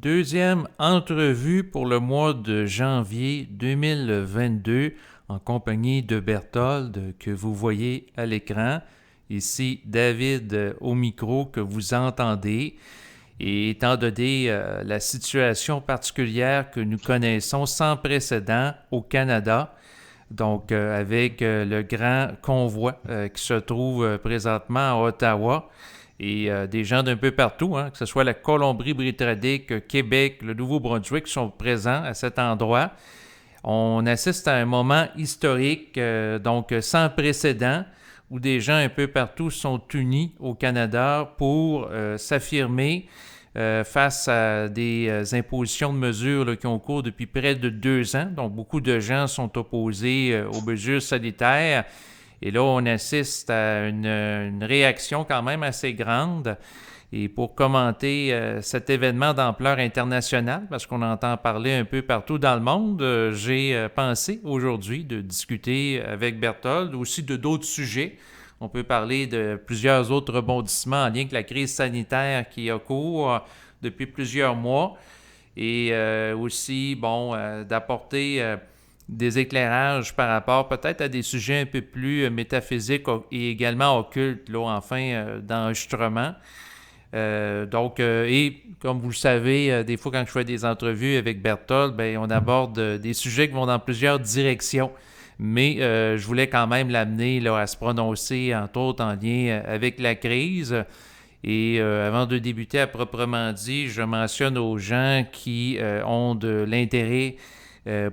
Deuxième entrevue pour le mois de janvier 2022 en compagnie de Berthold que vous voyez à l'écran. Ici David au micro que vous entendez. Et étant donné la situation particulière que nous connaissons sans précédent au Canada, donc avec le grand convoi qui se trouve présentement à Ottawa, et des gens d'un peu partout, que ce soit la Colombie-Britannique, Québec, le Nouveau-Brunswick, sont présents à cet endroit. On assiste à un moment historique, donc sans précédent, où des gens un peu partout sont unis au Canada pour s'affirmer face à des impositions de mesures qui ont cours depuis près de 2 ans. Donc, beaucoup de gens sont opposés aux mesures sanitaires. Et là, on assiste à une réaction quand même assez grande. Et pour commenter cet événement d'ampleur internationale, parce qu'on entend parler un peu partout dans le monde, j'ai pensé aujourd'hui de discuter avec Berthold aussi de d'autres sujets. On peut parler de plusieurs autres rebondissements en lien avec la crise sanitaire qui a cours depuis plusieurs mois. Et aussi, d'apporter des éclairages par rapport peut-être à des sujets un peu plus métaphysiques et également occultes, d'enregistrement. Et comme vous le savez, des fois quand je fais des entrevues avec Berthold, on aborde des sujets qui vont dans plusieurs directions. Mais je voulais quand même l'amener à se prononcer, entre autres, en lien avec la crise. Et avant de débuter à proprement dit, je mentionne aux gens qui ont de l'intérêt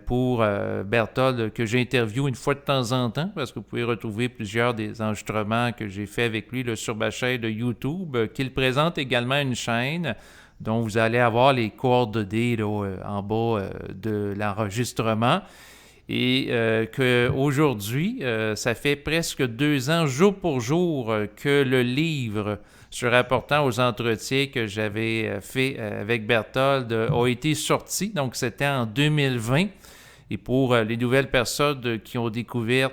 pour Berthold, que j'interviewe une fois de temps en temps, parce que vous pouvez retrouver plusieurs des enregistrements que j'ai fait avec lui sur ma chaîne de YouTube, qu'il présente également une chaîne dont vous allez avoir les coordonnées en bas de l'enregistrement. Et qu'aujourd'hui, ça fait presque 2 ans, jour pour jour, que le livre se rapportant aux entretiens que j'avais fait avec Berthold a été sorti. Donc, c'était en 2020. Et pour les nouvelles personnes qui ont découvert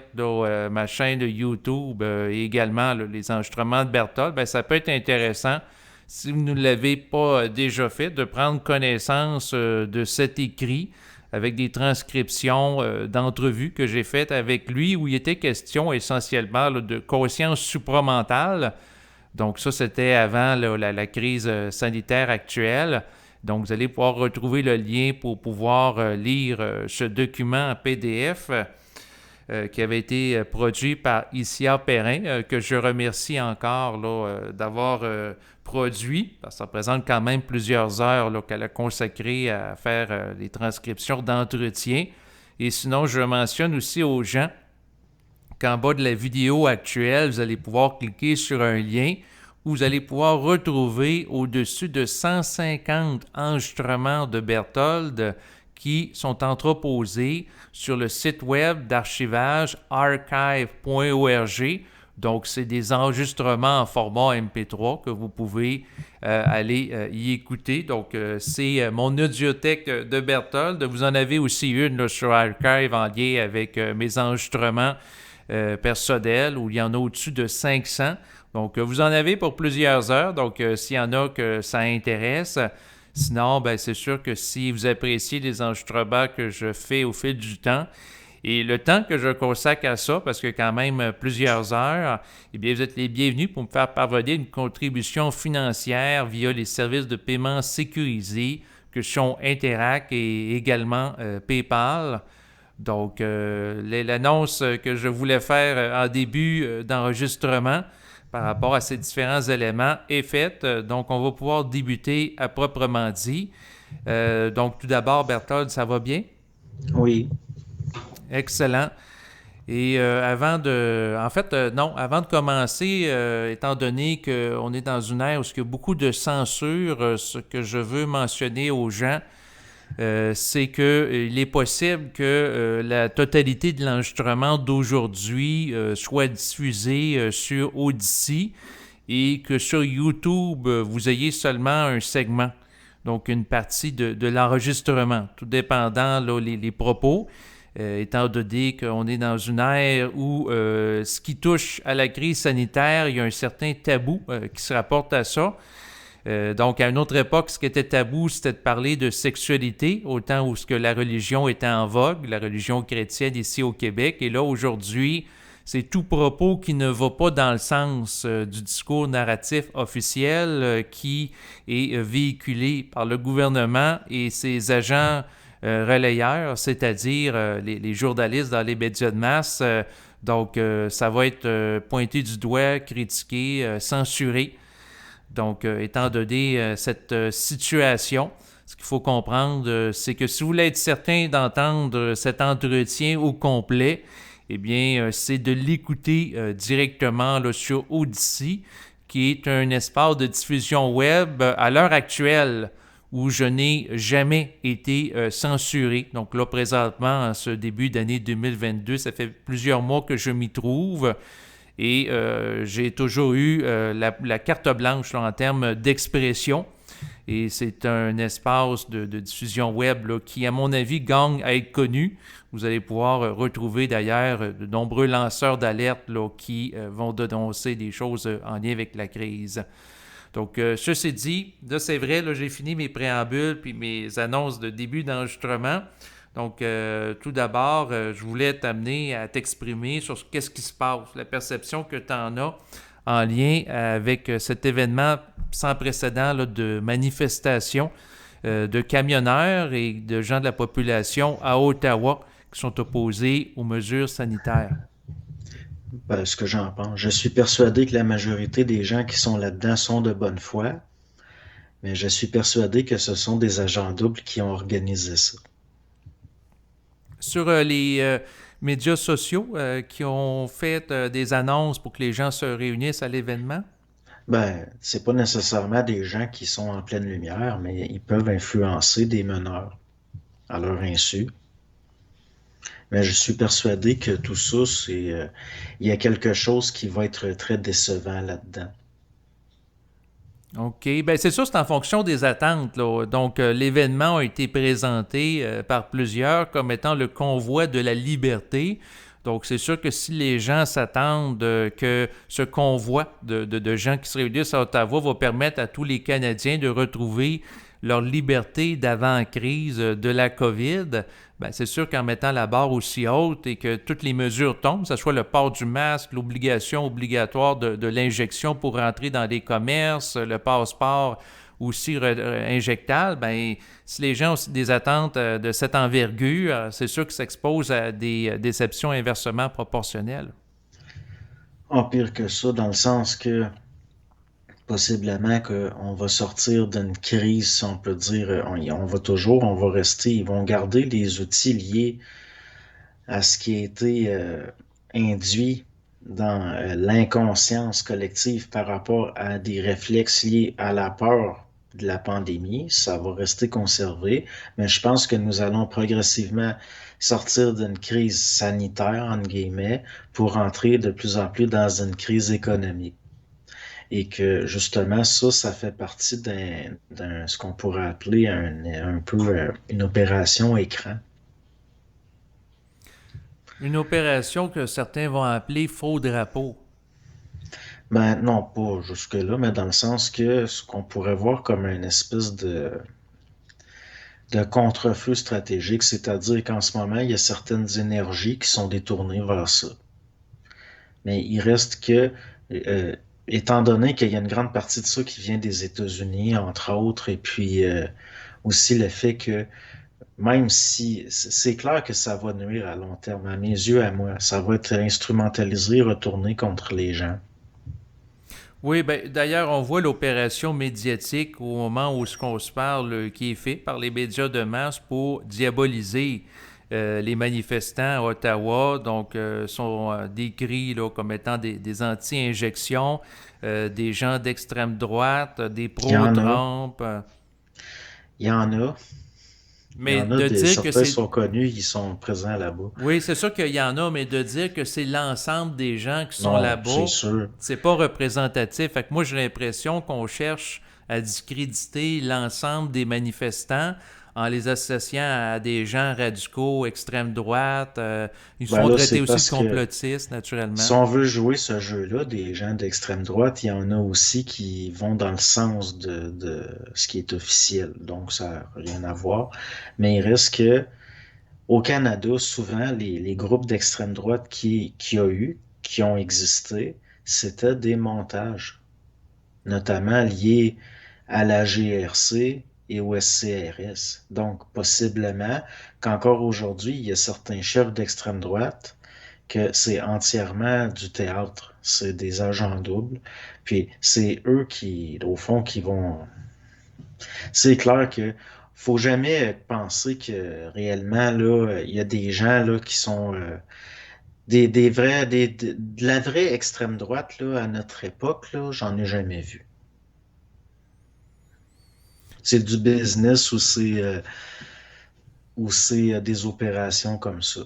ma chaîne de YouTube et également les enregistrements de Berthold, ça peut être intéressant, si vous ne l'avez pas déjà fait, de prendre connaissance de cet écrit avec des transcriptions d'entrevues que j'ai faites avec lui où il était question essentiellement de conscience supramentale. Donc ça, c'était avant la crise sanitaire actuelle. Donc vous allez pouvoir retrouver le lien pour pouvoir lire ce document en PDF qui avait été produit par Isia Perrin, que je remercie encore d'avoir produit, parce que ça représente quand même plusieurs heures qu'elle a consacrées à faire les transcriptions d'entretien. Et sinon, je mentionne aussi aux gens qu'en bas de la vidéo actuelle, vous allez pouvoir cliquer sur un lien où vous allez pouvoir retrouver au-dessus de 150 enregistrements de Berthold qui sont entreposés sur le site web d'archivage archive.org. Donc, c'est des enregistrements en format MP3 que vous pouvez aller y écouter. Donc, c'est mon audiothèque de Berthold. Vous en avez aussi une sur Archive en lien avec mes enregistrements personnels où il y en a au-dessus de 500. Donc, vous en avez pour plusieurs heures. Donc, s'il y en a que ça intéresse. Sinon, c'est sûr que si vous appréciez les enregistrements que je fais au fil du temps et le temps que je consacre à ça, parce que quand même plusieurs heures, eh bien, vous êtes les bienvenus pour me faire parvenir une contribution financière via les services de paiement sécurisés que sont Interac et également PayPal. Donc, l'annonce que je voulais faire en début d'enregistrement par rapport à ces différents éléments est faite. Donc, on va pouvoir débuter à proprement dit. Donc, tout d'abord, Berthold, ça va bien? Oui. Excellent. Et avant de commencer, étant donné qu'on est dans une ère où il y a beaucoup de censure, ce que je veux mentionner aux gens, c'est qu'il est possible que la totalité de l'enregistrement d'aujourd'hui soit diffusée sur Odyssey et que sur YouTube, vous ayez seulement un segment, donc une partie de l'enregistrement, tout dépendant les propos. Étant donné qu'on est dans une ère où ce qui touche à la crise sanitaire, il y a un certain tabou qui se rapporte à ça. Donc, à une autre époque, ce qui était tabou, c'était de parler de sexualité, autant où ce que la religion était en vogue, la religion chrétienne ici au Québec. Et là, aujourd'hui, c'est tout propos qui ne va pas dans le sens du discours narratif officiel qui est véhiculé par le gouvernement et ses agents relayeurs, c'est-à-dire les journalistes dans les médias de masse. Donc, ça va être pointé du doigt, critiqué, censuré. Donc, étant donné cette situation, ce qu'il faut comprendre, c'est que si vous voulez être certain d'entendre cet entretien au complet, eh bien, c'est de l'écouter directement là, sur Odyssey, qui est un espace de diffusion web à l'heure actuelle où je n'ai jamais été censuré. Donc là, présentement, en ce début d'année 2022, ça fait plusieurs mois que je m'y trouve. Et j'ai toujours eu la carte blanche là, en termes d'expression. Et c'est un espace de diffusion web là, qui, à mon avis, gagne à être connu. Vous allez pouvoir retrouver d'ailleurs de nombreux lanceurs d'alerte là, qui vont dénoncer des choses en lien avec la crise. Donc, ceci dit, là, c'est vrai, là, j'ai fini mes préambules puis mes annonces de début d'enregistrement. Donc, tout d'abord, je voulais t'amener à t'exprimer sur qu'est-ce qui se passe, la perception que tu en as en lien avec cet événement sans précédent là, de manifestation de camionneurs et de gens de la population à Ottawa qui sont opposés aux mesures sanitaires. Ben, ce que j'en pense. Je suis persuadé que la majorité des gens qui sont là-dedans sont de bonne foi, mais je suis persuadé que ce sont des agents doubles qui ont organisé ça. Sur les médias sociaux qui ont fait des annonces pour que les gens se réunissent à l'événement. Ben, c'est pas nécessairement des gens qui sont en pleine lumière, mais ils peuvent influencer des meneurs à leur insu. Mais je suis persuadé que tout ça, il y a quelque chose qui va être très décevant là-dedans. OK. Bien, c'est sûr, c'est en fonction des attentes, là. Donc, l'événement a été présenté par plusieurs comme étant le convoi de la liberté. Donc, c'est sûr que si les gens s'attendent que ce convoi de gens qui se réunissent à Ottawa va permettre à tous les Canadiens de retrouver leur liberté d'avant-crise de la COVID, ben c'est sûr qu'en mettant la barre aussi haute et que toutes les mesures tombent, que ce soit le port du masque, l'obligation obligatoire de l'injection pour rentrer dans les commerces, le passeport aussi injectable, ben, si les gens ont des attentes de cette envergure, c'est sûr qu'ils s'exposent à des déceptions inversement proportionnelles. En pire que ça, dans le sens que possiblement qu'on va sortir d'une crise, si on peut dire, on va rester, ils vont garder les outils liés à ce qui a été induit dans l'inconscience collective par rapport à des réflexes liés à la peur de la pandémie. Ça va rester conservé, mais je pense que nous allons progressivement sortir d'une crise sanitaire, entre guillemets, pour entrer de plus en plus dans une crise économique. Et que justement, ça fait partie ce qu'on pourrait appeler un peu une opération écran. Une opération que certains vont appeler faux drapeau. Ben non, pas jusque-là, mais dans le sens que ce qu'on pourrait voir comme une espèce de contre-feu stratégique, c'est-à-dire qu'en ce moment, il y a certaines énergies qui sont détournées vers ça. Mais il reste que, euh, étant donné qu'il y a une grande partie de ça qui vient des États-Unis, entre autres, et puis aussi le fait que même si c'est clair que ça va nuire à long terme, à mes yeux, à moi, ça va être instrumentalisé, retourné contre les gens. Oui, ben, d'ailleurs, on voit l'opération médiatique au moment où ce qu'on se parle, qui est fait par les médias de masse pour diaboliser les manifestants à Ottawa. Donc, sont décrits là, comme étant des anti-injections, des gens d'extrême droite, des Il y en a, pro-Trump. il y en a, il y Mais en a de dire que certains c'est sont connus, ils sont présents là-bas. Oui, c'est sûr qu'il y en a, mais de dire que c'est l'ensemble des gens qui sont Non, c'est là-bas, sûr. c'est pas représentatif. Fait que moi, j'ai l'impression qu'on cherche à discréditer l'ensemble des manifestants en les associant à des gens radicaux, extrême droite. Ils Ben sont là, traités c'est aussi de parce que complotistes, si naturellement. on veut jouer ce jeu-là, des gens d'extrême droite, il y en a aussi qui vont dans le sens de ce qui est officiel. Donc, ça n'a rien à voir. Mais il reste que au Canada, souvent, les groupes d'extrême droite qui ont existé, c'était des montages, notamment liés à la GRC et au SCRS. Donc, possiblement qu'encore aujourd'hui, il y a certains chefs d'extrême droite que c'est entièrement du théâtre. C'est des agents doubles. Puis c'est eux qui, au fond, qui vont. C'est clair que faut jamais penser que réellement, là, il y a des gens là qui sont des vrais, de la vraie extrême droite là, à notre époque, là, j'en ai jamais vu. C'est du business ou c'est des opérations comme ça.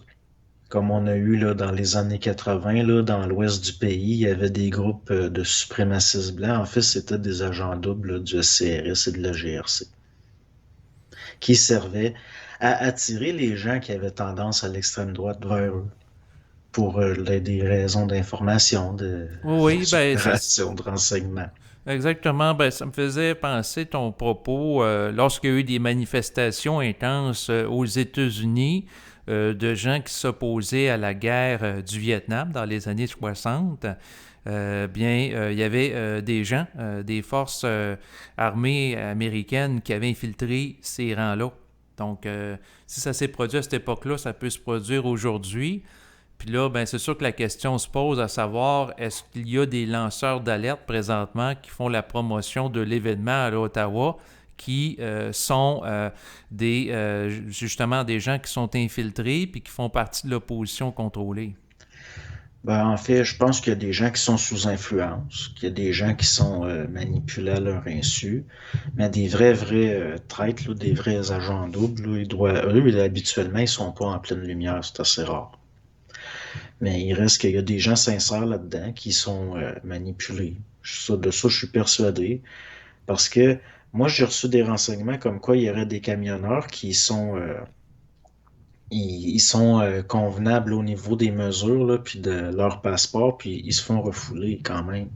Comme on a eu là, dans les années 80, là, dans l'ouest du pays, il y avait des groupes de suprémacistes blancs. En fait, c'était des agents doubles là, du CRS et de la GRC qui servaient à attirer les gens qui avaient tendance à l'extrême droite vers eux pour des raisons d'information, de Oui, ben, opérations de renseignement. exactement. Ben, ça me faisait penser ton propos lorsqu'il y a eu des manifestations intenses aux États-Unis de gens qui s'opposaient à la guerre du Vietnam dans les années 60. Il y avait des gens, des forces armées américaines qui avaient infiltré ces rangs-là. Donc, si ça s'est produit à cette époque-là, ça peut se produire aujourd'hui. Puis là, ben, c'est sûr que la question se pose à savoir, est-ce qu'il y a des lanceurs d'alerte présentement qui font la promotion de l'événement à Ottawa qui sont justement des gens qui sont infiltrés puis qui font partie de l'opposition contrôlée? Ben, en fait, je pense qu'il y a des gens qui sont sous influence, qu'il y a des gens qui sont manipulés à leur insu, mais des vrais traîtres, là, des vrais agents doubles, là, eux, habituellement, ils sont pas en pleine lumière, c'est assez rare. Mais il reste qu'il y a des gens sincères là-dedans qui sont manipulés. De ça, je suis persuadé. Parce que moi, j'ai reçu des renseignements comme quoi il y aurait des camionneurs qui sont ils sont convenables au niveau des mesures là, puis de leur passeport, puis ils se font refouler quand même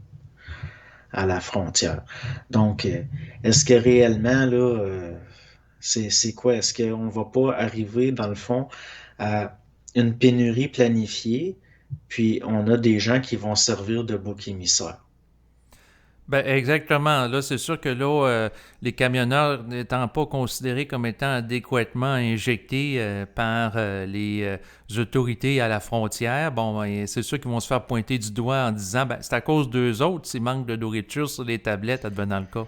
à la frontière. Donc, est-ce que réellement là, c'est quoi? Est-ce qu'on va pas arriver dans le fond à une pénurie planifiée, puis on a des gens qui vont servir de bouc émissaire? Ben exactement. Là, c'est sûr que là, les camionneurs n'étant pas considérés comme étant adéquatement injectés par les autorités à la frontière, bon, ben, c'est sûr qu'ils vont se faire pointer du doigt en disant, ben, c'est à cause d'eux autres s'il manque de nourriture sur les tablettes, advenant le cas.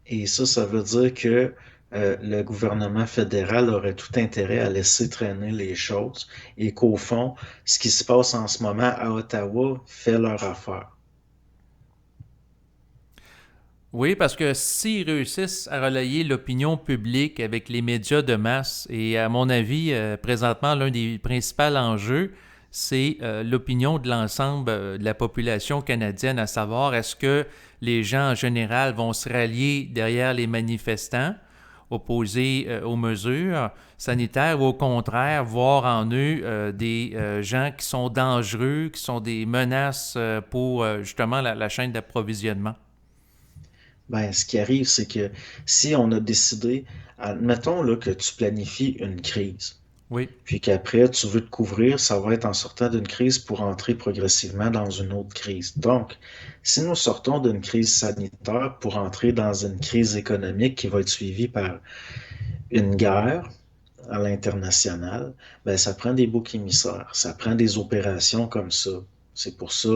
Et ça veut dire que le gouvernement fédéral aurait tout intérêt à laisser traîner les choses et qu'au fond, ce qui se passe en ce moment à Ottawa fait leur affaire. Oui, parce que s'ils réussissent à relayer l'opinion publique avec les médias de masse, et à mon avis, présentement, l'un des principaux enjeux, c'est l'opinion de l'ensemble de la population canadienne, à savoir est-ce que les gens en général vont se rallier derrière les manifestants opposés aux mesures sanitaires ou au contraire voir en eux des gens qui sont dangereux, qui sont des menaces pour justement la chaîne d'approvisionnement. Ben, ce qui arrive, c'est que si on a décidé, admettons là, que tu planifies une crise, Oui. puis qu'après tu veux te couvrir, ça va être en sortant d'une crise pour entrer progressivement dans une autre crise. Donc, si nous sortons d'une crise sanitaire pour entrer dans une crise économique qui va être suivie par une guerre, à l'international, ben, ça prend des boucs émissaires, ça prend des opérations comme ça. C'est pour ça,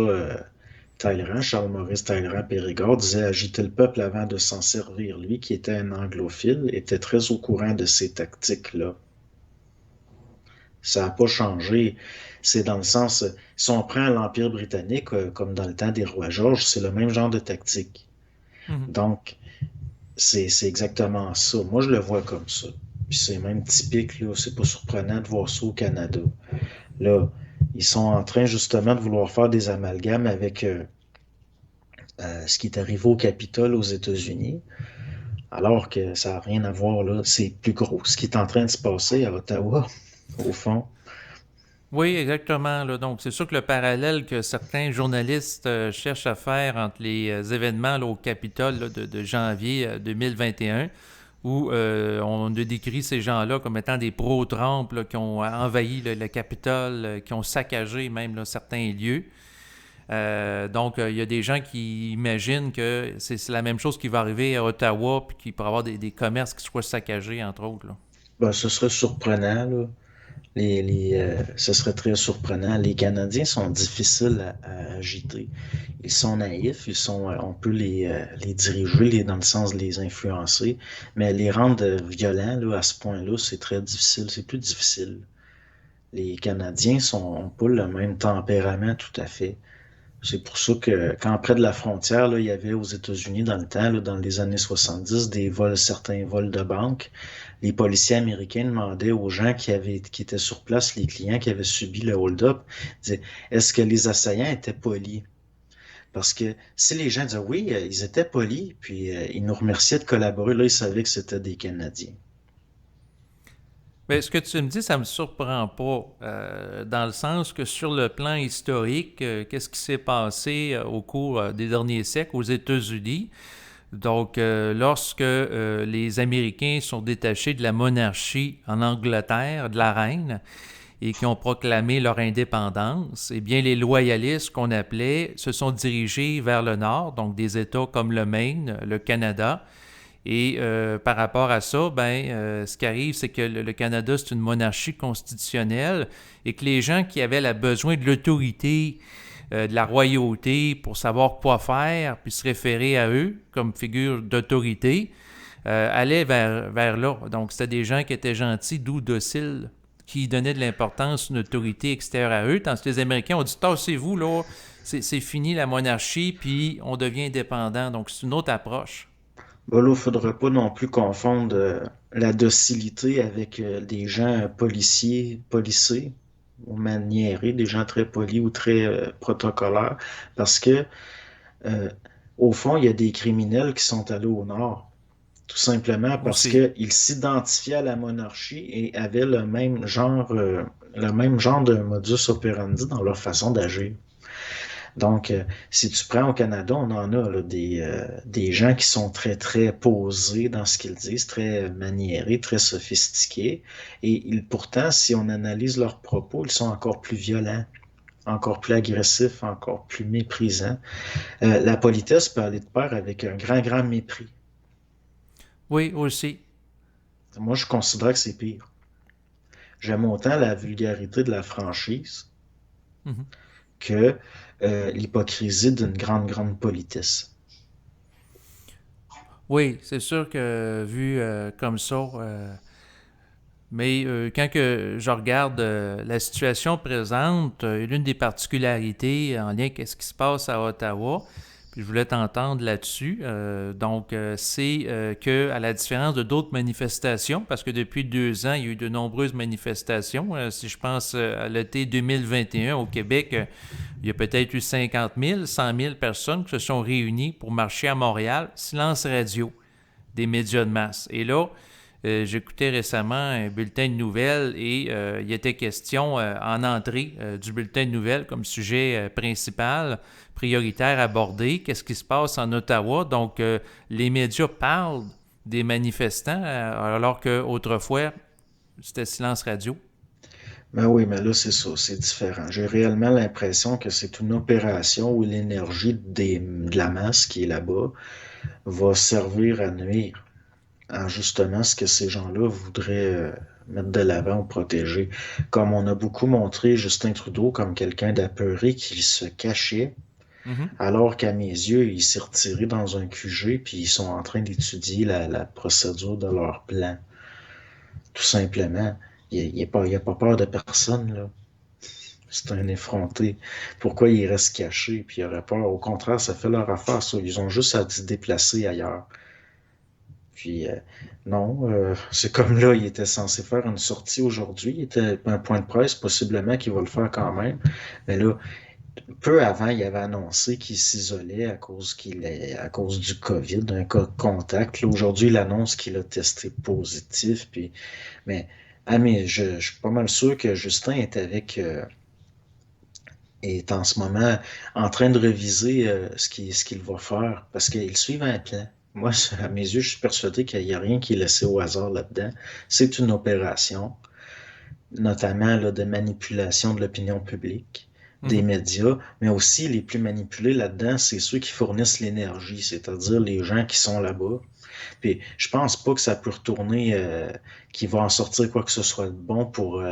Talleyrand, Charles-Maurice Talleyrand-Périgord disait agiter le peuple avant de s'en servir. Lui, qui était un anglophile, était très au courant de ces tactiques-là. Ça n'a pas changé. C'est dans le sens, si on prend l'Empire britannique, comme dans le temps des rois Georges, c'est le même genre de tactique. Mhm. Donc, c'est exactement ça. Moi, je le vois comme ça. Puis c'est même typique, là, c'est pas surprenant de voir ça au Canada. Là, ils sont en train justement de vouloir faire des amalgames avec ce qui est arrivé au Capitole aux États-Unis. Alors que ça n'a rien à voir, là. C'est plus gros. Ce qui est en train de se passer à Ottawa, au fond. Oui, exactement, là. Donc, c'est sûr que le parallèle que certains journalistes cherchent à faire entre les événements là, au Capitole là, de janvier 2021, où on a décrit ces gens-là comme étant des pro-Trump là, qui ont envahi le Capitole, qui ont saccagé même là, certains lieux. Donc, il y a des gens qui imaginent que c'est la même chose qui va arriver à Ottawa, puis qu'il pourrait y avoir des commerces qui soient saccagés, entre autres. Là. Ben, ce serait surprenant, là. Ce serait très surprenant. Les Canadiens sont difficiles à agiter. Ils sont naïfs, on peut les diriger, dans le sens de les influencer, mais les rendre violents là, à ce point-là, c'est très difficile. C'est plus difficile. Les Canadiens ont pas le même tempérament tout à fait. C'est pour ça que quand près de la frontière, là, il y avait aux États-Unis dans le temps, là, dans les années 70, certains vols de banque. Les policiers américains demandaient aux gens qui étaient sur place, les clients qui avaient subi le hold-up, disaient, est-ce que les assaillants étaient polis? Parce que si les gens disaient oui, ils étaient polis, puis ils nous remerciaient de collaborer, là, ils savaient que c'était des Canadiens. Mais ce que tu me dis, ça me surprend pas, dans le sens que sur le plan historique, qu'est-ce qui s'est passé au cours des derniers siècles aux États-Unis? Donc, lorsque les Américains sont détachés de la monarchie en Angleterre, de la reine, et qui ont proclamé leur indépendance, eh bien, les loyalistes qu'on appelait se sont dirigés vers le nord, donc des États comme le Maine, le Canada. Et par rapport à ça, ce qui arrive, c'est que le Canada, c'est une monarchie constitutionnelle et que les gens qui avaient besoin de l'autorité, de la royauté pour savoir quoi faire, puis se référer à eux comme figure d'autorité, allaient vers là. Donc, c'était des gens qui étaient gentils, doux, dociles, qui donnaient de l'importance à une autorité extérieure à eux, tandis que les Américains ont dit tassez-vous, là, c'est fini la monarchie, puis on devient indépendant. Donc, c'est une autre approche. Bon, là, il ne faudrait pas non plus confondre la docilité avec des gens policés ou maniérés, des gens très polis ou très protocolaires, parce que euh, au fond, il y a des criminels qui sont allés au nord, tout simplement parce Aussi. qu'ils s'identifiaient à la monarchie et avaient le même genre de modus operandi dans leur façon d'agir. Donc, si tu prends au Canada, on en a là, des gens qui sont très, très posés dans ce qu'ils disent, très maniérés, très sophistiqués. Et pourtant, si on analyse leurs propos, ils sont encore plus violents, encore plus agressifs, encore plus méprisants. La politesse peut aller de pair avec un grand, grand mépris. Oui, aussi. Moi, je considère que c'est pire. J'aime autant la vulgarité de la franchise Mhm. que l'hypocrisie d'une grande, grande politesse. Oui, c'est sûr que vu comme ça, mais quand que je regarde la situation présente, l'une des particularités en lien avec ce qui se passe à Ottawa, puis je voulais t'entendre là-dessus, c'est que, à la différence de d'autres manifestations, parce que depuis 2 ans, il y a eu de nombreuses manifestations. Si je pense à l'été 2021 au Québec, il y a peut-être eu 50 000, 100 000 personnes qui se sont réunies pour marcher à Montréal. Silence radio des médias de masse. Et là, j'écoutais récemment un bulletin de nouvelles et il était question en entrée du bulletin de nouvelles comme sujet principal, prioritaire abordé, qu'est-ce qui se passe en Ottawa. Donc, les médias parlent des manifestants alors qu'autrefois, c'était silence radio. Ben oui, mais là, c'est ça, c'est différent. J'ai réellement l'impression que c'est une opération où l'énergie de la masse qui est là-bas va servir à nuire à justement ce que ces gens-là voudraient mettre de l'avant ou protéger. Comme on a beaucoup montré Justin Trudeau comme quelqu'un d'apeuré qui se cachait, Mhm. alors qu'à mes yeux, il s'est retiré dans un QG puis ils sont en train d'étudier la procédure de leur plan. Tout simplement. Il a pas peur de personne, là. C'est un effronté. Pourquoi ils restent cachés puis ils auraient peur? Au contraire, ça fait leur affaire, ça. Ils ont juste à se déplacer ailleurs. Puis non, c'est comme là, il était censé faire une sortie aujourd'hui. Il était un point de presse, possiblement qu'il va le faire quand même. Mais là, peu avant, il avait annoncé qu'il s'isolait à cause du COVID, un cas de contact. Là, aujourd'hui, il annonce qu'il a testé positif. Puis, mais, mais je suis pas mal sûr que Justin est en ce moment en train de réviser ce qu'il va faire parce qu'ils suivent un plan. Moi, à mes yeux, je suis persuadé qu'il n'y a rien qui est laissé au hasard là-dedans. C'est une opération, notamment là, de manipulation de l'opinion publique, des Mhm. médias, mais aussi les plus manipulés là-dedans, c'est ceux qui fournissent l'énergie, c'est-à-dire les gens qui sont là-bas. Puis je pense pas que ça peut retourner, qu'il va en sortir quoi que ce soit de bon pour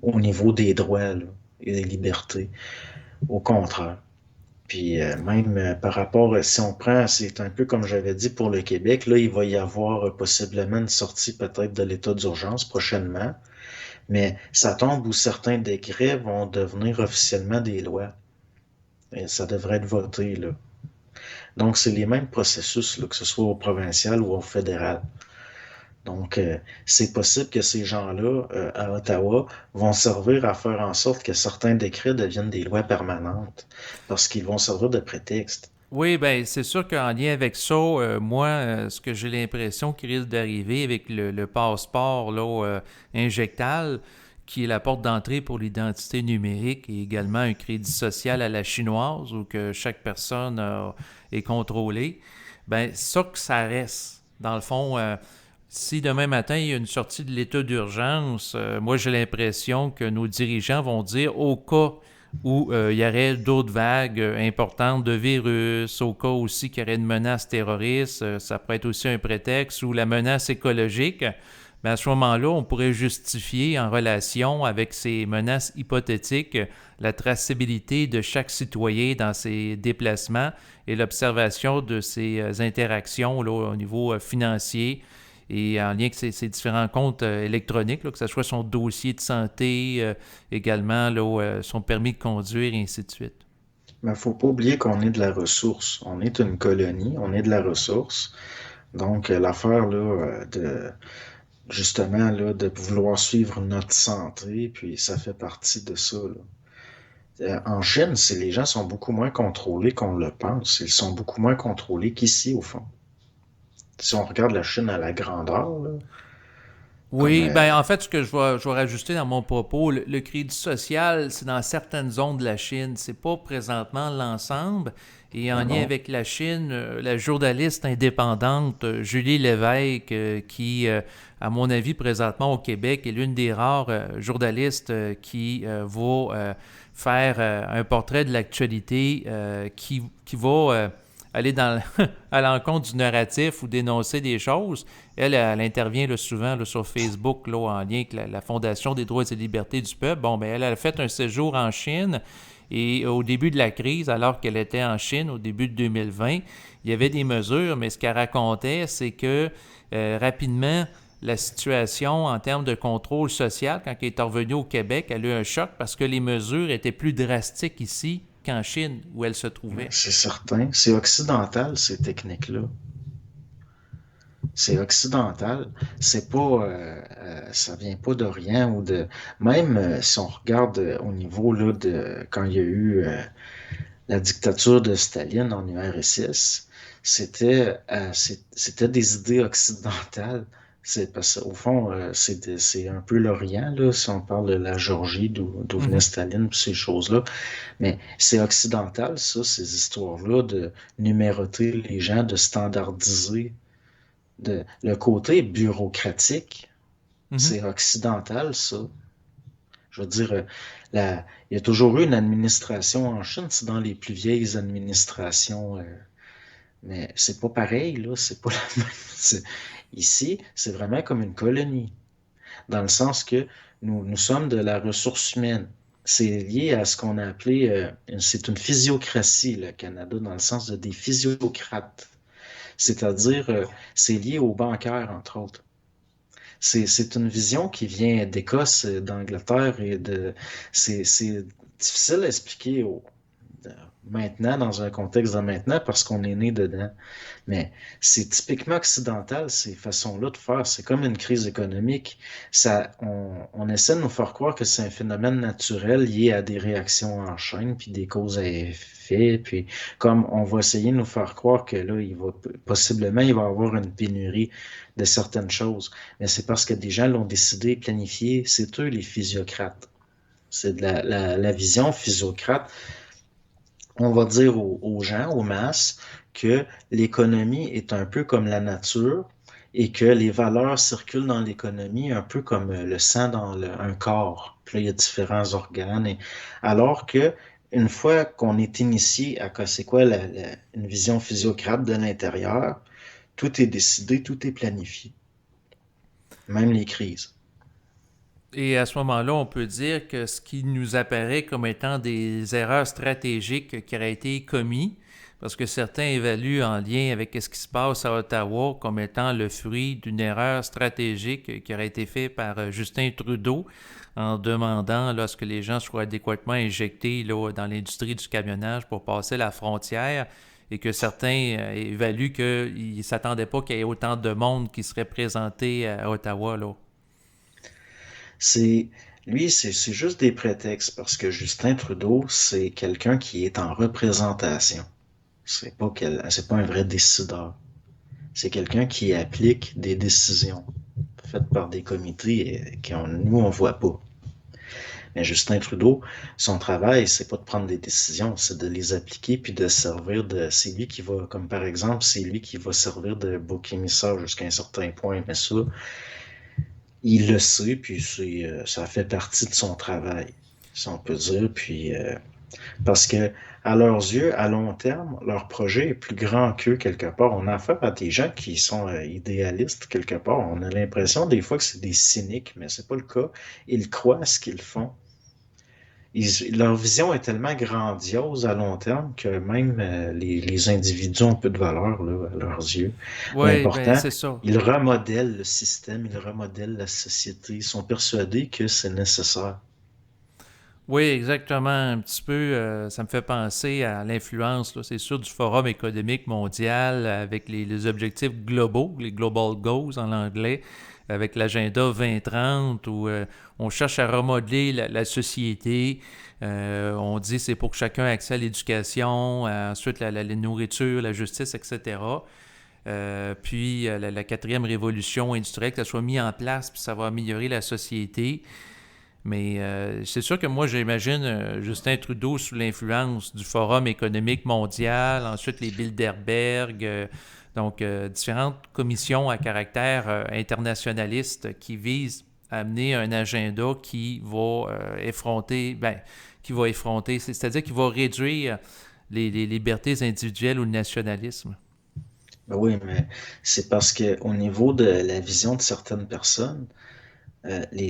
au niveau des droits là, et des libertés. Au contraire. Puis même par rapport, si on prend, c'est un peu comme j'avais dit pour le Québec, là, il va y avoir possiblement une sortie peut-être de l'état d'urgence prochainement, mais ça tombe où certains décrets vont devenir officiellement des lois. Et ça devrait être voté, là. Donc, c'est les mêmes processus, là, que ce soit au provincial ou au fédéral. Donc, c'est possible que ces gens-là, à Ottawa, vont servir à faire en sorte que certains décrets deviennent des lois permanentes, parce qu'ils vont servir de prétexte. Oui, ben c'est sûr qu'en lien avec ça, moi, ce que j'ai l'impression qui risque d'arriver avec le passeport là, injectable, qui est la porte d'entrée pour l'identité numérique et également un crédit social à la chinoise où que chaque personne est contrôlée, ben ça que ça reste. Dans le fond, si demain matin il y a une sortie de l'état d'urgence, moi j'ai l'impression que nos dirigeants vont dire au cas où il y aurait d'autres vagues importantes de virus, au cas aussi qu'il y aurait une menace terroriste, ça pourrait être aussi un prétexte, ou la menace écologique, mais à ce moment-là, on pourrait justifier en relation avec ces menaces hypothétiques la traçabilité de chaque citoyen dans ses déplacements et l'observation de ses interactions là, au niveau financier et en lien avec ses différents comptes électroniques, là, que ce soit son dossier de santé, également là, son permis de conduire, et ainsi de suite. Mais faut pas oublier qu'on est de la ressource. On est une colonie, on est de la ressource. Donc, l'affaire là, justement là, de vouloir suivre notre santé, puis ça fait partie de ça. Là. En Chine, les gens sont beaucoup moins contrôlés qu'on le pense. Ils sont beaucoup moins contrôlés qu'ici, au fond. Si on regarde la Chine à la grandeur, là, comme Oui, ben en fait, ce que je vais rajouter dans mon propos, le crédit social, c'est dans certaines zones de la Chine. C'est pas présentement l'ensemble. Et en ah lien non, avec la Chine, la journaliste indépendante Julie Lévesque, qui, à mon avis, présentement au Québec, est l'une des rares journalistes qui va faire un portrait de l'actualité qui va aller à l'encontre du narratif ou dénoncer des choses. Elle intervient là, souvent là, sur Facebook là, en lien avec la Fondation des droits et libertés du peuple. Bon, ben, elle a fait un séjour en Chine et au début de la crise, alors qu'elle était en Chine, au début de 2020, il y avait des mesures, mais ce qu'elle racontait, c'est que rapidement, la situation en termes de contrôle social, quand elle est revenue au Québec, elle a eu un choc parce que les mesures étaient plus drastiques ici qu'en Chine, où elle se trouvait. c'est certain. C'est occidental, ces techniques-là. C'est occidental. C'est pas, ça vient pas de rien ou de. Même si on regarde au niveau là de quand il y a eu la dictature de Staline en URSS, c'était des idées occidentales. C'est parce qu'au fond, c'est un peu l'Orient, là, si on parle de la Géorgie, d'où venait Mhm. Staline, puis ces choses-là. Mais c'est occidental, ça, ces histoires-là, de numéroter les gens, de standardiser. Le côté bureaucratique, Mhm. c'est occidental, ça. Je veux dire, il y a toujours eu une administration en Chine, c'est dans les plus vieilles administrations, mais c'est pas pareil, là, c'est pas la même. Ici, c'est vraiment comme une colonie, dans le sens que nous sommes de la ressource humaine. C'est lié à ce qu'on a appelé, c'est une physiocratie, le Canada, dans le sens de des physiocrates. C'est-à-dire, c'est lié aux bancaires, entre autres. C'est une vision qui vient d'Écosse, d'Angleterre et de. C'est difficile à expliquer maintenant, dans un contexte de maintenant, parce qu'on est né dedans. Mais c'est typiquement occidental, ces façons-là de faire. C'est comme une crise économique. On essaie de nous faire croire que c'est un phénomène naturel lié à des réactions en chaîne, puis des causes à effet. Puis comme on va essayer de nous faire croire que là, possiblement, il va y avoir une pénurie de certaines choses. Mais c'est parce que des gens l'ont décidé, planifié. C'est eux les physiocrates. C'est de la vision physiocrate. On va dire aux gens, aux masses, que l'économie est un peu comme la nature et que les valeurs circulent dans l'économie un peu comme le sang dans un corps. Puis là, il y a différents organes. Alors que une fois qu'on est initié à c'est quoi une vision physiocrate de l'intérieur, tout est décidé, tout est planifié, même les crises. Et à ce moment-là, on peut dire que ce qui nous apparaît comme étant des erreurs stratégiques qui auraient été commises, parce que certains évaluent en lien avec ce qui se passe à Ottawa comme étant le fruit d'une erreur stratégique qui aurait été faite par Justin Trudeau en demandant là, à ce que les gens soient adéquatement injectés là, dans l'industrie du camionnage pour passer la frontière et que certains évaluent qu'ils ne s'attendaient pas qu'il y ait autant de monde qui serait présenté à Ottawa. Là. C'est Lui, c'est juste des prétextes parce que Justin Trudeau, c'est quelqu'un qui est en représentation. C'est pas un vrai décideur. C'est quelqu'un qui applique des décisions faites par des comités nous, on voit pas. Mais Justin Trudeau, son travail, c'est pas de prendre des décisions, c'est de les appliquer puis de servir c'est lui qui va, comme par exemple, c'est lui qui va servir de bouc émissaire jusqu'à un certain point. Mais ça, il le sait, puis ça fait partie de son travail, si on peut dire. Puis parce que à leurs yeux, à long terme, leur projet est plus grand qu'eux quelque part. On a affaire à des gens qui sont idéalistes quelque part. On a l'impression des fois que c'est des cyniques, mais c'est pas le cas. Ils croient à ce qu'ils font. Leur vision est tellement grandiose à long terme que même les individus ont peu de valeur là, à leurs yeux. Oui, ben L'important, c'est ça. ils remodèlent le système, ils remodèlent la société. Ils sont persuadés que c'est nécessaire. Oui, exactement. Un petit peu, ça me fait penser à l'influence, là, c'est sûr, du Forum économique mondial avec les objectifs globaux, les Global Goals en anglais, avec l'agenda 2030 où on cherche à remodeler la société. On dit c'est pour que chacun ait accès à l'éducation, ensuite la nourriture, la justice, etc. Puis la quatrième révolution industrielle, que ça soit mis en place, puis ça va améliorer la société. Mais c'est sûr que moi, j'imagine Justin Trudeau sous l'influence du Forum économique mondial, ensuite les Bilderberg, donc différentes commissions à caractère internationaliste qui visent à amener un agenda qui va effronter, c'est-à-dire qui va réduire les libertés individuelles ou le nationalisme. Ben oui, mais c'est parce que au niveau de la vision de certaines personnes,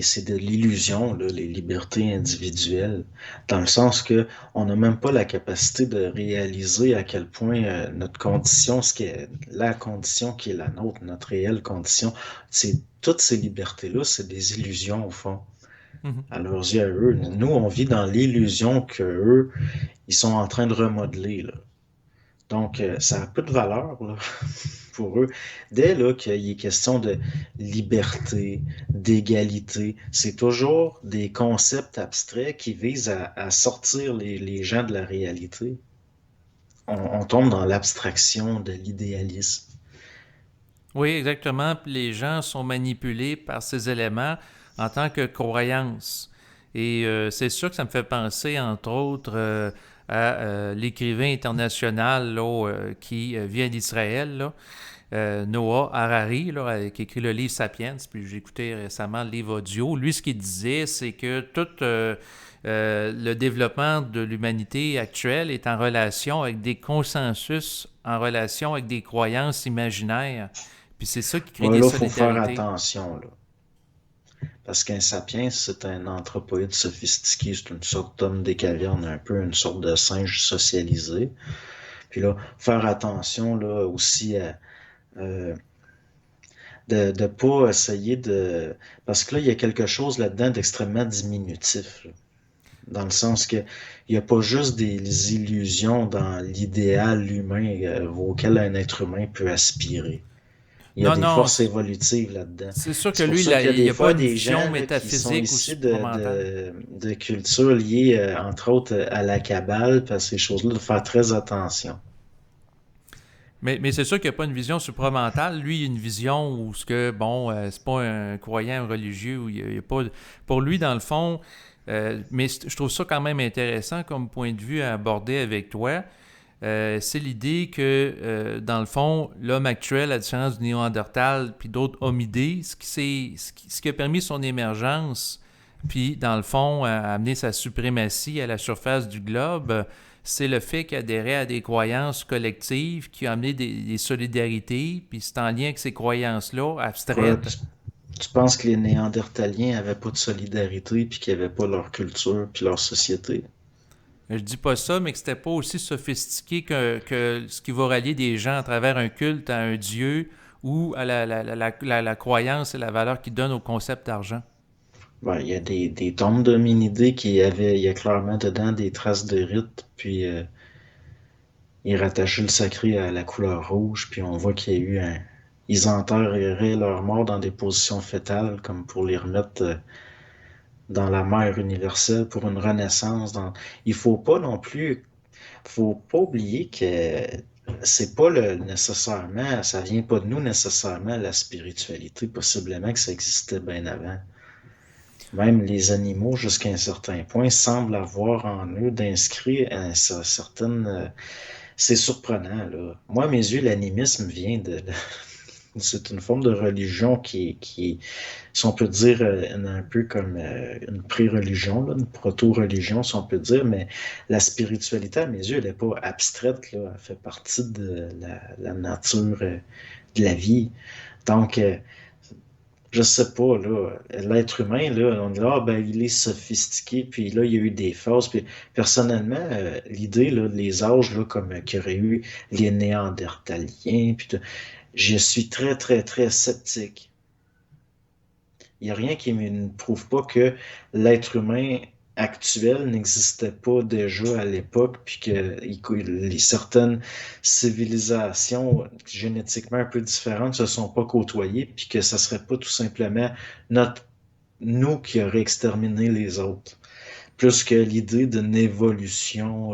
c'est de l'illusion, là, les libertés individuelles, dans le sens que on n'a même pas la capacité de réaliser à quel point notre condition, ce qui est la condition qui est la nôtre, notre réelle condition, c'est toutes ces libertés-là, c'est des illusions au fond. Mhm. À leurs yeux, à eux. Nous, on vit dans l'illusion que eux, ils sont en train de remodeler, là. Donc, ça a peu de valeur, là, pour eux. Dès là qu'il est question de liberté, d'égalité, c'est toujours des concepts abstraits qui visent à sortir les gens de la réalité. On tombe dans l'abstraction de l'idéalisme. Oui, exactement. Puis les gens sont manipulés par ces éléments en tant que croyances. Et c'est sûr que ça me fait penser, entre autres, à l'écrivain international là, qui vient d'Israël, là, Noah Harari, là, qui écrit le livre Sapiens. Puis j'ai écouté récemment le livre audio. Lui, ce qu'il disait, c'est que tout le développement de l'humanité actuelle est en relation avec des consensus, en relation avec des croyances imaginaires. Puis c'est ça qui crée Bon, des là, il faut faire solidarités. attention, là. Parce qu'un sapiens, c'est un anthropoïde sophistiqué, c'est une sorte d'homme des cavernes, un peu une sorte de singe socialisé. Puis là, faire attention là aussi à euh, de pas essayer de... Parce que là, il y a quelque chose là-dedans d'extrêmement diminutif, là. dans le sens que il n'y a pas juste des illusions dans l'idéal humain auquel un être humain peut aspirer. Il y a Non, des non, forces évolutives là-dedans. c'est sûr que C'est pour lui, ça qu'il y a il des n'y a pas fois une des vision gens là, qui sont métaphysique ou issus supramentale. de cultures liées, entre autres, à la Kabbale, parce ces choses-là, de faire très attention. Mais c'est sûr qu'il n'y a pas une vision supramentale. Lui, il a une vision où ce que, bon, c'est pas un croyant religieux, où il y a pas. Pour lui, dans le fond, mais je trouve ça quand même intéressant comme point de vue à aborder avec toi. C'est l'idée que, dans le fond, l'homme actuel, à la différence du Néandertal puis d'autres hominidés, ce qui a permis son émergence, puis, dans le fond, a amené sa suprématie à la surface du globe, c'est le fait qu'il adhérait à des croyances collectives qui ont amené des solidarités, puis c'est en lien avec ces croyances-là, Quoi, abstraites. tu penses que les Néandertaliens avaient pas de solidarité, puis qu'ils avaient pas leur culture, puis leur société? Je dis pas ça, mais que c'était pas aussi sophistiqué que ce qui va rallier des gens à travers un culte à un dieu ou à la croyance et la valeur qu'ils donnent au concept d'argent. Ben, il y a des tombes d'hominidés il y a clairement dedans des traces de rites, puis ils rattachaient le sacré à la couleur rouge, puis on voit qu'il y a eu un... Ils enterreraient leurs morts dans des positions fétales, comme pour les remettre dans la mer universelle pour une renaissance. Il faut pas non plus, faut pas oublier que c'est pas le nécessairement, ça vient pas de nous nécessairement la spiritualité, possiblement que ça existait bien avant. Même les animaux, jusqu'à un certain point, semblent avoir en eux d'inscrire une certaine. C'est surprenant, là. Moi, à mes yeux, l'animisme vient de. C'est une forme de religion qui si on peut dire, un peu comme une pré-religion, là, une proto-religion, si on peut dire, mais la spiritualité, à mes yeux, elle n'est pas abstraite, là, elle fait partie de la nature de la vie. Donc, je sais pas, là, l'être humain, là, on dit, ah, ben, il est sophistiqué, puis là, il y a eu des phases, puis personnellement, l'idée, là, les âges, là, comme qu'il y aurait eu les Néandertaliens, puis je suis très, très, très sceptique. Il n'y a rien qui ne prouve pas que l'être humain actuel n'existait pas déjà à l'époque, puis que certaines civilisations génétiquement un peu différentes ne se sont pas côtoyées, puis que ça ne serait pas tout simplement nous qui aurions exterminé les autres. Plus que l'idée d'une évolution,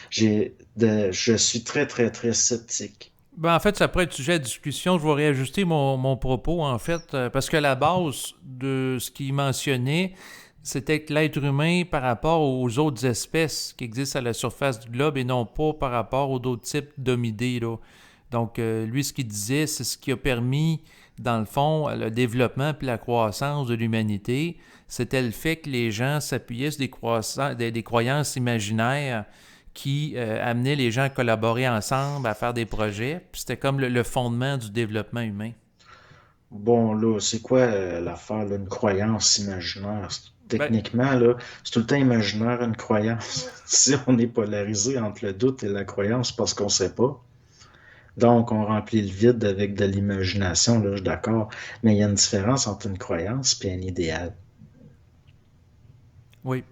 je suis très, très, très sceptique. Ben, en fait, ça pourrait être sujet à discussion. Je vais réajuster mon propos, en fait, parce que la base de ce qu'il mentionnait, c'était que l'être humain, par rapport aux autres espèces qui existent à la surface du globe et non pas par rapport aux autres types d'homidés, là. Donc, lui, ce qu'il disait, c'est ce qui a permis, dans le fond, le développement puis la croissance de l'humanité, c'était le fait que les gens s'appuyaient sur des croyances imaginaires qui amenait les gens à collaborer ensemble, à faire des projets. Puis c'était comme le fondement du développement humain. Bon, là, c'est quoi l'affaire, là, une croyance imaginaire? Ben, Techniquement, là, c'est tout le temps imaginaire une croyance. Si on est polarisé entre le doute et la croyance parce qu'on sait pas, donc on remplit le vide avec de l'imagination, là, je suis d'accord. Mais il y a une différence entre une croyance et un idéal. oui.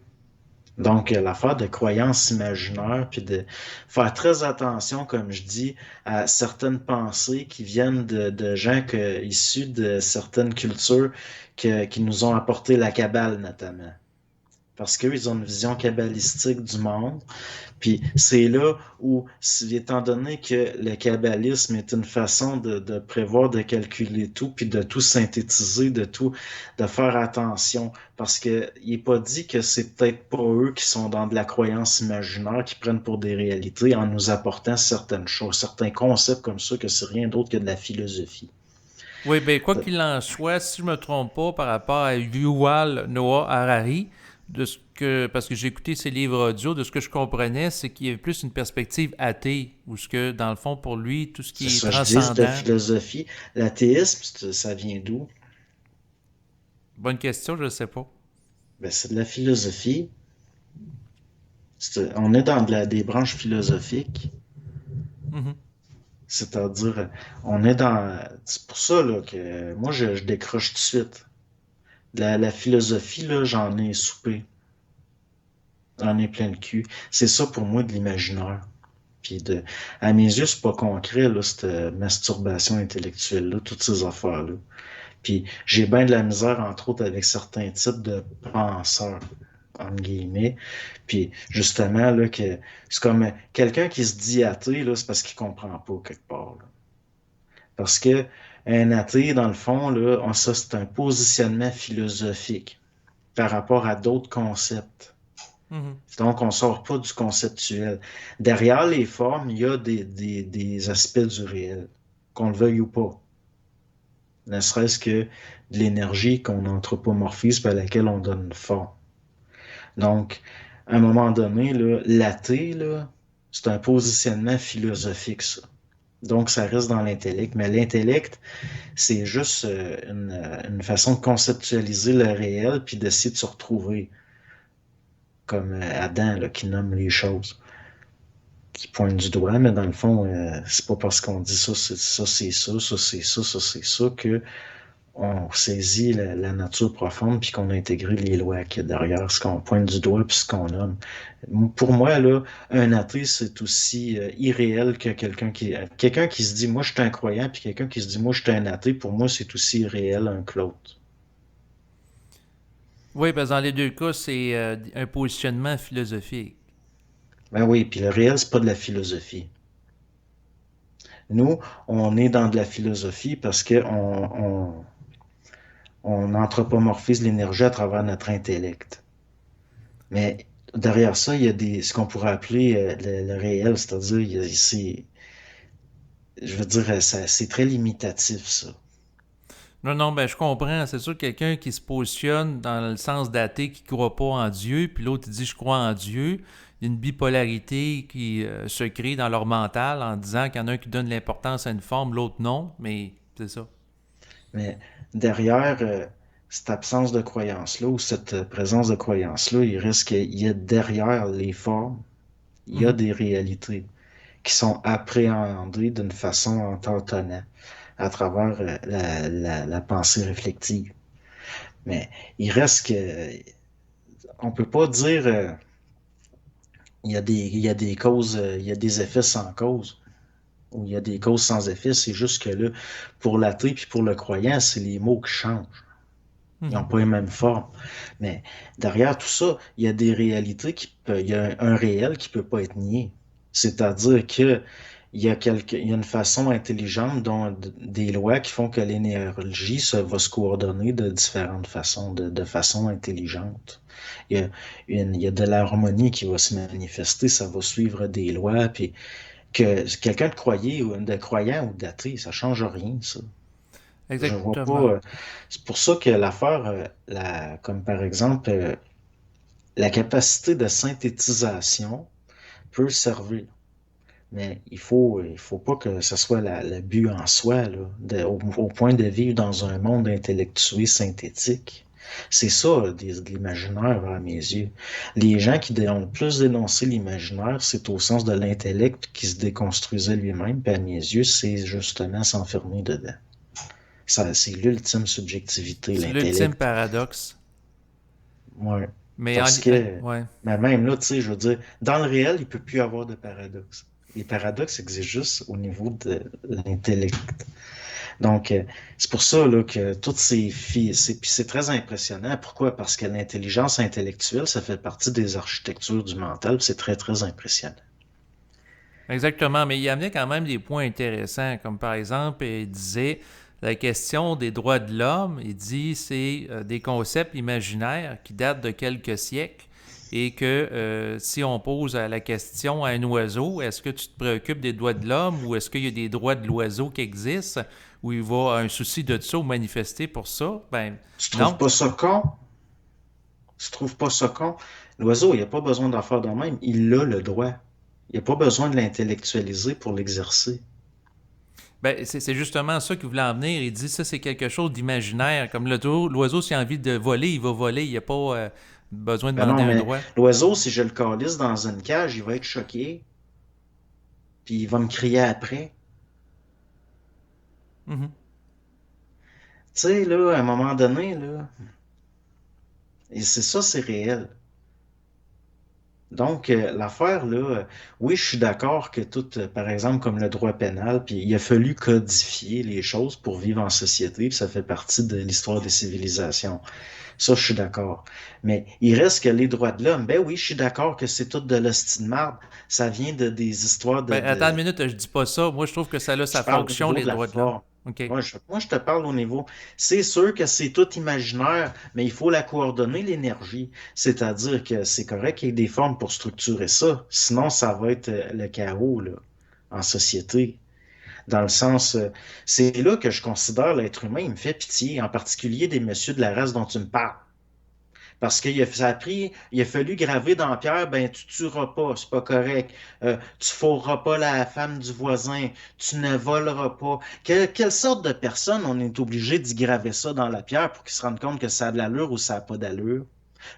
Donc, l'affaire de croyance imaginaire, puis de faire très attention, comme je dis, à certaines pensées qui viennent de gens issus de certaines cultures qui nous ont apporté la Kabbale, notamment. Parce qu'eux, ils ont une vision kabbalistique du monde. Puis c'est là où, étant donné que le kabbalisme est une façon de prévoir, de calculer tout, puis de tout synthétiser, de faire attention, parce que il n'est pas dit que c'est peut-être pas eux qui sont dans de la croyance imaginaire, qui prennent pour des réalités en nous apportant certaines choses, certains concepts comme ça, que c'est rien d'autre que de la philosophie. Oui, ben quoi qu'il en soit, si je ne me trompe pas par rapport à Yuval Noah Harari, parce que j'ai écouté ses livres audio, de ce que je comprenais, c'est qu'il y avait plus une perspective athée, ou ce que, dans le fond, pour lui, tout ce C'est qui est ça, je dis, c'est de la transcendant. philosophie. L'athéisme, ça vient d'où? Bonne question, je ne sais pas. Ben, c'est de la philosophie. On est dans des branches philosophiques, Mhm. c'est-à-dire, on est dans. C'est pour ça là, que moi, je décroche tout de suite. La philosophie, là, j'en ai soupé. On est plein le cul. C'est ça pour moi de l'imaginaire. Puis à mes yeux, c'est pas concret, là, cette masturbation intellectuelle-là, toutes ces affaires-là. Puis j'ai bien de la misère, entre autres, avec certains types de penseurs, entre guillemets. Puis justement, là, que c'est comme quelqu'un qui se dit athée, là, c'est parce qu'il comprend pas quelque part, là. Parce que un athée, dans le fond, là, ça, c'est un positionnement philosophique par rapport à d'autres concepts. Mhm. Donc, on sort pas du conceptuel. Derrière les formes, il y a des aspects du réel, qu'on le veuille ou pas. Ne serait-ce que de l'énergie qu'on anthropomorphise et à laquelle on donne une forme. Donc, à un moment donné, là, l'athée, là, c'est un positionnement philosophique, ça. Donc, ça reste dans l'intellect. Mais l'intellect, c'est juste une façon de conceptualiser le réel puis d'essayer de se retrouver, comme Adam, là, qui nomme les choses, qui pointe du doigt, mais dans le fond, c'est pas parce qu'on dit ça, c'est ça, c'est ça, ça, c'est ça, ça, c'est ça, que on saisit la nature profonde puis qu'on a intégré les lois qu'il y a derrière, ce qu'on pointe du doigt puis ce qu'on nomme. Pour moi, là, un athée, c'est aussi irréel que quelqu'un qui se dit, moi, je suis un croyant, puis quelqu'un qui se dit, moi, je suis un athée, pour moi, c'est aussi irréel un que l'autre. Oui, parce que dans les deux cas, c'est un positionnement philosophique. Ben oui, puis le réel, c'est pas de la philosophie. Nous, on est dans de la philosophie parce que on anthropomorphise l'énergie à travers notre intellect. Mais derrière ça, il y a ce qu'on pourrait appeler le réel, c'est-à-dire, je veux dire, c'est très limitatif, ça. Non, non, ben je comprends. C'est sûr que quelqu'un qui se positionne dans le sens d'athée qui ne croit pas en Dieu, puis l'autre il dit je crois en Dieu, il y a une bipolarité qui se crée dans leur mental en disant qu'il y en a un qui donne l'importance à une forme, l'autre non, mais c'est ça. Mais derrière cette absence de croyance-là ou cette présence de croyance-là, il reste qu'il y a derrière les formes, il y a Mhm. des réalités qui sont appréhendées d'une façon en tâtonnant à travers la pensée réflexive. Mais il reste que on peut pas dire il y a des causes, il y a des effets sans cause, ou il y a des causes sans effet. C'est juste que là, pour l'athée puis pour le croyant, c'est les mots qui changent. Ils n'ont Mhm. pas les mêmes formes. Mais derrière tout ça, il y a des réalités il y a un réel qui peut pas être nié. C'est-à-dire que il y a une façon intelligente dont des lois qui font que l'énergie va se coordonner de différentes façons, de façon intelligente. Il y a il y a de l'harmonie qui va se manifester, ça va suivre des lois, puis que quelqu'un de de croyant ou d'athée, ça change rien, ça. Je vois pas. Exactement. C'est pour ça que l'affaire, comme par exemple, la capacité de synthétisation peut servir. Mais il faut pas que ce soit le but en soi, là, au point de vivre dans un monde intellectué synthétique. C'est ça, de l'imaginaire, à mes yeux. Les gens qui ont le plus dénoncé l'imaginaire, c'est au sens de l'intellect qui se déconstruisait lui-même, puis à mes yeux, c'est justement s'enfermer dedans. Ça, c'est l'ultime subjectivité, C'est l'ultime l'intellect. paradoxe. Ouais. Mais Parce que, ouais. mais même là, tu sais, je veux dire, dans le réel, il peut plus y avoir de paradoxe. Les paradoxes existent juste au niveau de l'intellect. Donc, c'est pour ça là, que toutes ces filles, puis c'est très impressionnant. Pourquoi? Parce que l'intelligence intellectuelle, ça fait partie des architectures du mental, puis c'est très, très impressionnant. Exactement, mais il amenait quand même des points intéressants, comme par exemple, il disait la question des droits de l'homme, il dit c'est des concepts imaginaires qui datent de quelques siècles et que si on pose la question à un oiseau, est-ce que tu te préoccupes des droits de l'homme ou est-ce qu'il y a des droits de l'oiseau qui existent ou il va un souci de ça ou manifester pour ça? Ben Tu trouves non. pas ça con? Tu trouves pas ça con? L'oiseau, il n'a pas besoin d'en faire de même. Il a le droit. Il n'a pas besoin de l'intellectualiser pour l'exercer. Ben, c'est justement ça qu'il voulait en venir. Il dit ça, c'est quelque chose d'imaginaire. Comme l'oiseau, s'il a envie de voler, il va voler. Il n'y a pas besoin de Ben demander non, un mais droit. l'oiseau, si je le calisse dans une cage, il va être choqué, puis il va me crier après. Mhm. Tu sais, là, à un moment donné, là, et c'est ça, c'est réel. Donc, l'affaire, là, oui, je suis d'accord que tout, par exemple, comme le droit pénal, puis il a fallu codifier les choses pour vivre en société, puis ça fait partie de l'histoire des civilisations. Ça, je suis d'accord. Mais il reste que les droits de l'homme. Ben oui, je suis d'accord que c'est tout de l'hostie de marde. Ça vient de des histoires Ben, attends une minute, je dis pas ça. Moi, je trouve que ça a Je sa parle au fonction, niveau les de la droits de l'homme. forme. OK. Moi, je te parle au niveau. C'est sûr que c'est tout imaginaire, mais il faut la coordonner, l'énergie. C'est-à-dire que c'est correct qu'il y ait des formes pour structurer ça. Sinon, ça va être le chaos, là, en société. Dans le sens, c'est là que je considère l'être humain, il me fait pitié, en particulier des messieurs de la race dont tu me parles. Parce ça a pris, il a fallu graver dans la pierre, ben tu tueras pas, c'est pas correct. Tu fourreras pas la femme du voisin, tu ne voleras pas. Quelle sorte de personne on est obligé d'y graver ça dans la pierre pour qu'ils se rendent compte que ça a de l'allure ou ça n'a pas d'allure?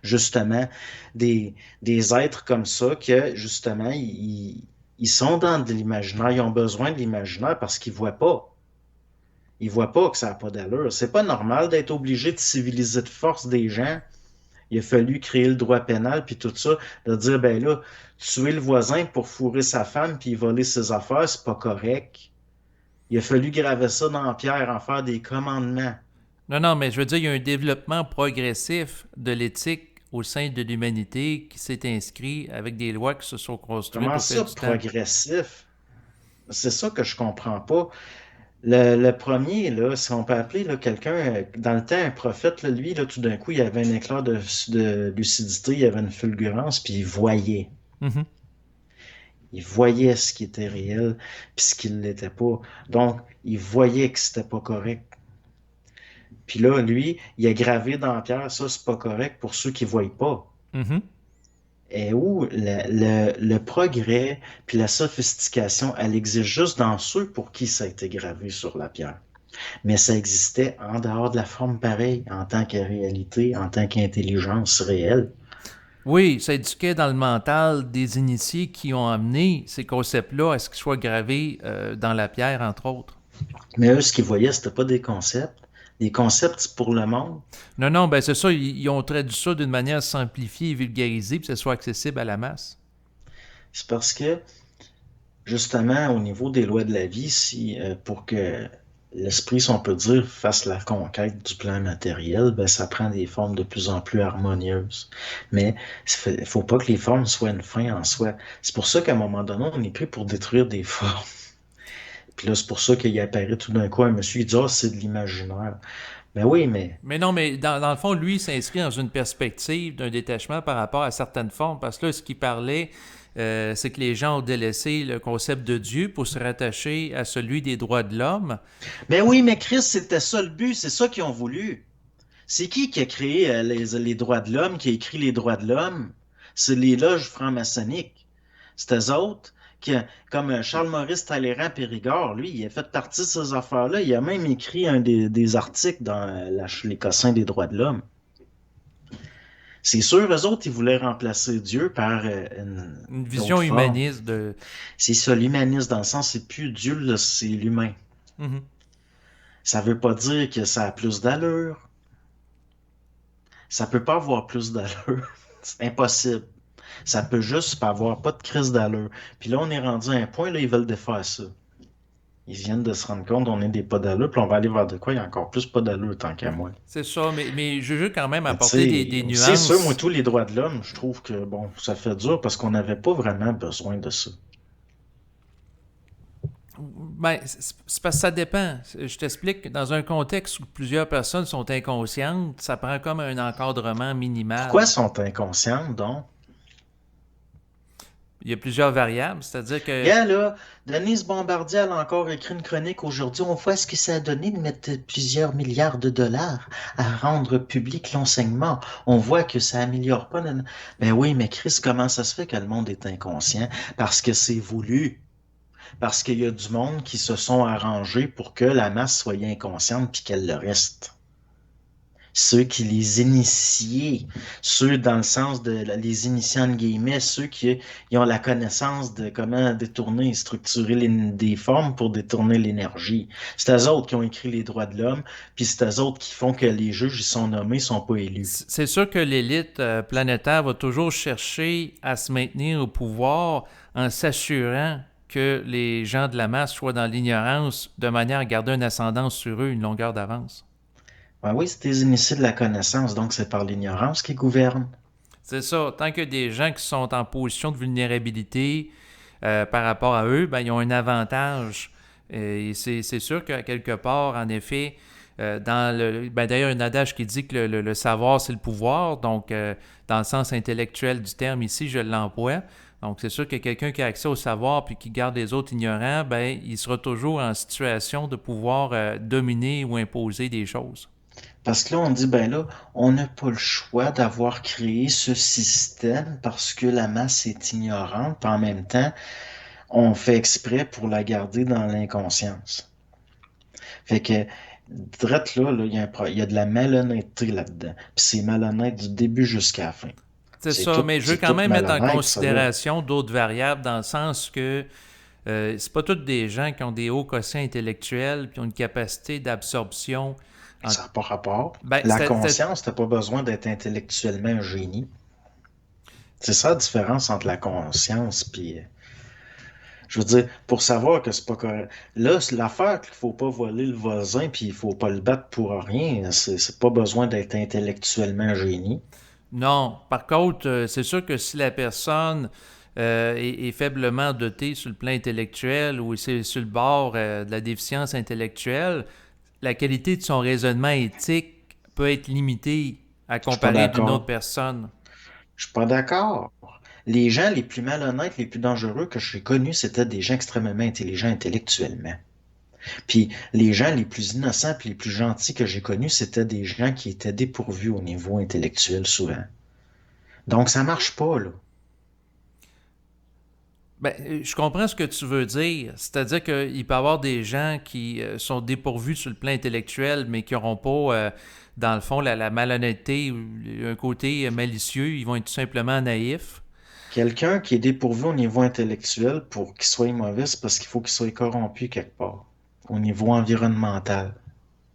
Justement, des, des êtres comme ça que, justement, ils sont dans de l'imaginaire, ils ont besoin de l'imaginaire parce qu'ils voient pas. Ils voient pas que ça n'a pas d'allure. C'est pas normal d'être obligé de civiliser de force des gens. Il a fallu créer le droit pénal, puis tout ça, de dire, ben là, tuer le voisin pour fourrer sa femme, puis voler ses affaires, c'est pas correct. Il a fallu graver ça dans la pierre, en faire des commandements. Non, non, mais je veux dire, il y a un développement progressif de l'éthique au sein de l'humanité qui s'est inscrit avec des lois qui se sont construites Comment au fil ça, du temps. progressif? C'est ça que je comprends pas. Le premier, là, si on peut appeler là, quelqu'un, dans le temps, un prophète, là, lui, là, tout d'un coup, il avait un éclair de lucidité, il avait une fulgurance, puis il voyait. Mhm. Il voyait ce qui était réel, puis ce qui ne l'était pas. Donc, il voyait que c'était pas correct. Puis là, lui, il a gravé dans la pierre, ça, c'est pas correct pour ceux qui ne voient pas. Mhm. Et où le progrès puis la sophistication, elle existe juste dans ceux pour qui ça a été gravé sur la pierre. Mais ça existait en dehors de la forme pareille, en tant que réalité, en tant qu'intelligence réelle. Oui, ça éduquait dans le mental des initiés qui ont amené ces concepts-là à ce qu'ils soient gravés dans la pierre, entre autres. Mais eux, ce qu'ils voyaient, c'était pas des concepts. Des concepts c'est pour le monde. Non, non, ben c'est ça, ils ont traduit ça d'une manière simplifiée et vulgarisée, puis que ce soit accessible à la masse. C'est parce que justement, au niveau des lois de la vie, si pour que l'esprit, si on peut dire, fasse la conquête du plan matériel, ben, ça prend des formes de plus en plus harmonieuses. Mais il faut pas que les formes soient une fin en soi. C'est pour ça qu'à un moment donné, on est pris pour détruire des formes. Puis là, c'est pour ça qu'il apparaît tout d'un coup un monsieur, il dit, ah, c'est de l'imaginaire. Ben oui, mais Mais non, mais dans le fond, lui, il s'inscrit dans une perspective d'un détachement par rapport à certaines formes, parce que là, ce qu'il parlait, c'est que les gens ont délaissé le concept de Dieu pour se rattacher à celui des droits de l'homme. ben oui, mais Chris, c'était ça le but, c'est ça qu'ils ont voulu. C'est qui a créé les droits de l'homme, qui a écrit les droits de l'homme? C'est les loges franc-maçonniques. C'est eux autres qui, comme Charles-Maurice Talleyrand Périgord, lui, il a fait partie de ces affaires-là. Il a même écrit des articles dans les Cossins des droits de l'homme. C'est sûr, eux autres, ils voulaient remplacer Dieu par Une vision d'autres formes. humaniste de... C'est ça, l'humanisme, dans le sens, c'est plus Dieu, là, c'est l'humain. Mhm. Ça veut pas dire que ça a plus d'allure. Ça peut pas avoir plus d'allure. C'est impossible. Ça peut juste pas avoir pas de crise d'allure. Puis là, on est rendu à un point, là, ils veulent défaire ça. Ils viennent de se rendre compte on est des pas d'allure, puis on va aller vers de quoi il y a encore plus pas d'allure tant qu'à moi. C'est ça, mais je veux quand même Mais tu apporter des sais, c'est sûr, moi, nuances. tous les droits de l'homme, je trouve que, bon, ça fait dur parce qu'on n'avait pas vraiment besoin de ça. Ben, c'est parce que ça dépend. Je t'explique, dans un contexte où plusieurs personnes sont inconscientes, ça prend comme un encadrement Pourquoi minimal. sont inconscients, donc? Il y a plusieurs variables, c'est-à-dire que Gars, là, Denise Bombardier a encore écrit une chronique aujourd'hui. On voit ce que ça a donné de mettre plusieurs milliards de dollars à rendre public l'enseignement. On voit que ça améliore pas. Ben oui, mais Chris, comment ça se fait que le monde est inconscient? Parce que c'est voulu. Parce qu'il y a du monde qui se sont arrangés pour que la masse soit inconsciente puis qu'elle le reste. ceux qui les initiaient, ceux dans le sens de les initiants entre guillemets, ceux qui ont la connaissance de comment détourner et structurer des formes pour détourner l'énergie. C'est eux autres qui ont écrit les droits de l'homme, puis c'est eux autres qui font que les juges ils sont nommés, ils sont pas élus. C'est sûr que l'élite planétaire va toujours chercher à se maintenir au pouvoir en s'assurant que les gens de la masse soient dans l'ignorance de manière à garder une ascendance sur eux, une longueur d'avance. Ben oui, c'est des initiés de la connaissance, donc c'est par l'ignorance qu'ils gouvernent. C'est ça. Tant que des gens qui sont en position de vulnérabilité par rapport à eux, ben, ils ont un avantage. Et c'est sûr qu'à quelque part, en effet, d'ailleurs, un adage qui dit que le savoir, c'est le pouvoir. Donc, dans le sens intellectuel du terme ici, je l'emploie. Donc, c'est sûr que quelqu'un qui a accès au savoir puis qui garde les autres ignorants, ben, il sera toujours en situation de pouvoir dominer ou imposer des choses. Parce que là, on dit, ben là, on n'a pas le choix d'avoir créé ce système parce que la masse est ignorante, puis en même temps, on fait exprès pour la garder dans l'inconscience. Fait que, drette là, il y a de la malhonnêteté là-dedans. Puis c'est malhonnête du début jusqu'à la fin. C'est ça, mais je veux C'est quand tout même mettre en malhonnête, ça, là. considération d'autres variables dans le sens que c'est pas tous des gens qui ont des hauts quotients intellectuels puis ont une capacité d'absorption. En... Ça n'a pas rapport. Ben, La conscience, t'as pas besoin d'être intellectuellement un génie. C'est ça la différence entre la conscience puis je veux dire, pour savoir que c'est pas correct. Là, c'est l'affaire qu'il faut pas voler le voisin puis il faut pas le battre pour rien. C'est pas besoin d'être intellectuellement un génie. Non. Par contre, c'est sûr que si la personne est faiblement dotée sur le plan intellectuel ou c'est sur le bord de la déficience intellectuelle, la qualité de son raisonnement éthique peut être limitée à Je suis pas comparer d'une autre d'accord. personne. Je suis pas d'accord. Les gens les plus malhonnêtes, les plus dangereux que j'ai connus, c'était des gens extrêmement intelligents intellectuellement. Puis les gens les plus innocents puis les plus gentils que j'ai connus, c'était des gens qui étaient dépourvus au niveau intellectuel souvent. Donc ça marche pas, là. Ben, je comprends ce que tu veux dire. C'est-à-dire qu'il peut y avoir des gens qui sont dépourvus sur le plan intellectuel, mais qui n'auront pas, dans le fond, la malhonnêteté ou un côté malicieux. Ils vont être tout simplement naïfs. Quelqu'un qui est dépourvu au niveau intellectuel pour qu'il soit mauvais, c'est parce qu'il faut qu'il soit corrompu quelque part, au niveau environnemental.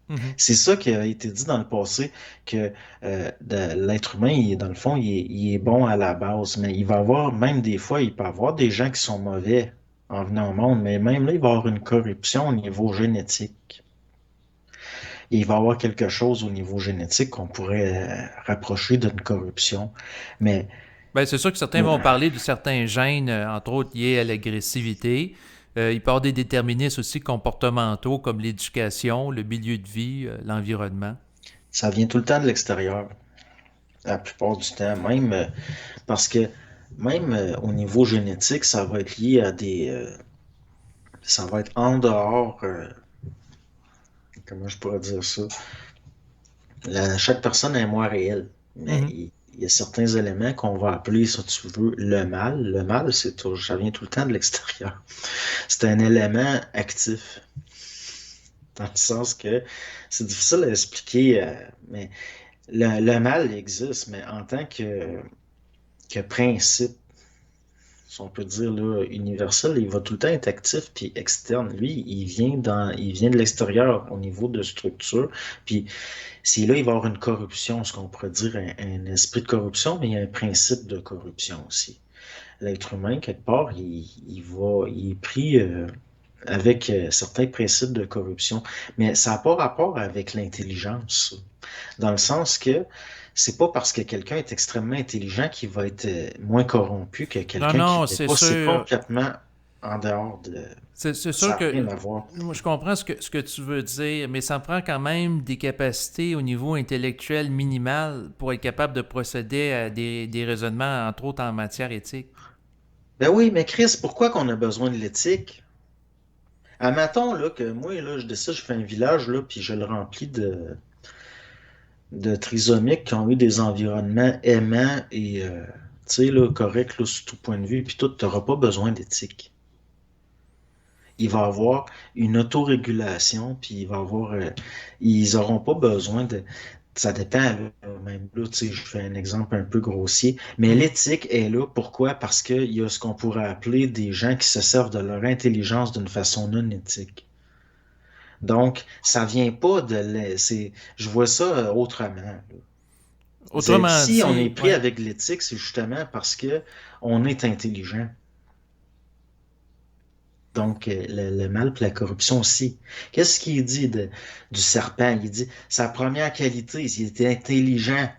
Mhm. C'est ça qui a été dit dans le passé, que l'être humain, dans le fond, il est bon à la base, mais il va avoir, même des fois, il peut y avoir des gens qui sont mauvais en venant au monde, mais même là, il va y avoir une corruption au niveau génétique. Et il va y avoir quelque chose au niveau génétique qu'on pourrait rapprocher d'une corruption. Mais Ben, c'est sûr que certains vont parler de certains gènes, entre autres liés à l'agressivité. Il peut y avoir des déterminismes aussi comportementaux comme l'éducation, le milieu de vie, l'environnement. ça vient tout le temps de l'extérieur, la plupart du temps, même parce que même au niveau génétique, ça va être lié à ça va être en dehors, comment je pourrais dire ça, chaque personne a un moi réel, mais Mhm. il y a certains éléments qu'on va appeler, si tu veux, le mal. Le mal, ça vient tout le temps de l'extérieur. C'est un élément actif, dans le sens que c'est difficile à expliquer, mais le mal existe, mais en tant que principe, si on peut dire là, universel, il va tout le temps être actif puis externe. Lui, il vient de l'extérieur au niveau de structure. Puis c'est là, il va y avoir une corruption, ce qu'on pourrait dire un esprit de corruption, mais il y a un principe de corruption aussi. L'être humain, quelque part, il est pris avec certains principes de corruption, mais ça n'a pas rapport avec l'intelligence, dans le sens que c'est pas parce que quelqu'un est extrêmement intelligent qu'il va être moins corrompu que Non, quelqu'un qui non, l'est c'est pas. C'est sûr. complètement en dehors de... C'est sûr Ça n'a que rien à voir. moi, je comprends ce que tu veux dire, mais ça prend quand même des capacités au niveau intellectuel minimal pour être capable de procéder à des raisonnements, entre autres en matière éthique. Ben oui, mais Chris, pourquoi qu'on a besoin de l'éthique? Admettons là, que moi, là, je décide, je fais un village, là, puis je le remplis de trisomiques qui ont eu des environnements aimants et tu sais, là, corrects là, sous tout point de vue, puis tout, tu n'auras pas besoin d'éthique. Il va y avoir une autorégulation, puis il va y avoir, ils n'auront pas besoin de, tu Ça dépend, là, même là, tu sais, je fais un exemple un peu grossier, mais Mhm. l'éthique est là. Pourquoi? Parce qu'il y a ce qu'on pourrait appeler des gens qui se servent de leur intelligence d'une façon non éthique. Donc, ça vient pas de je vois ça autrement, là. Autrement Si on dit, est pris ouais. avec l'éthique, c'est justement parce que on est intelligent. Donc, le mal et la corruption aussi. Qu'est-ce qu'il dit du serpent? Il dit, sa première qualité, il était intelligent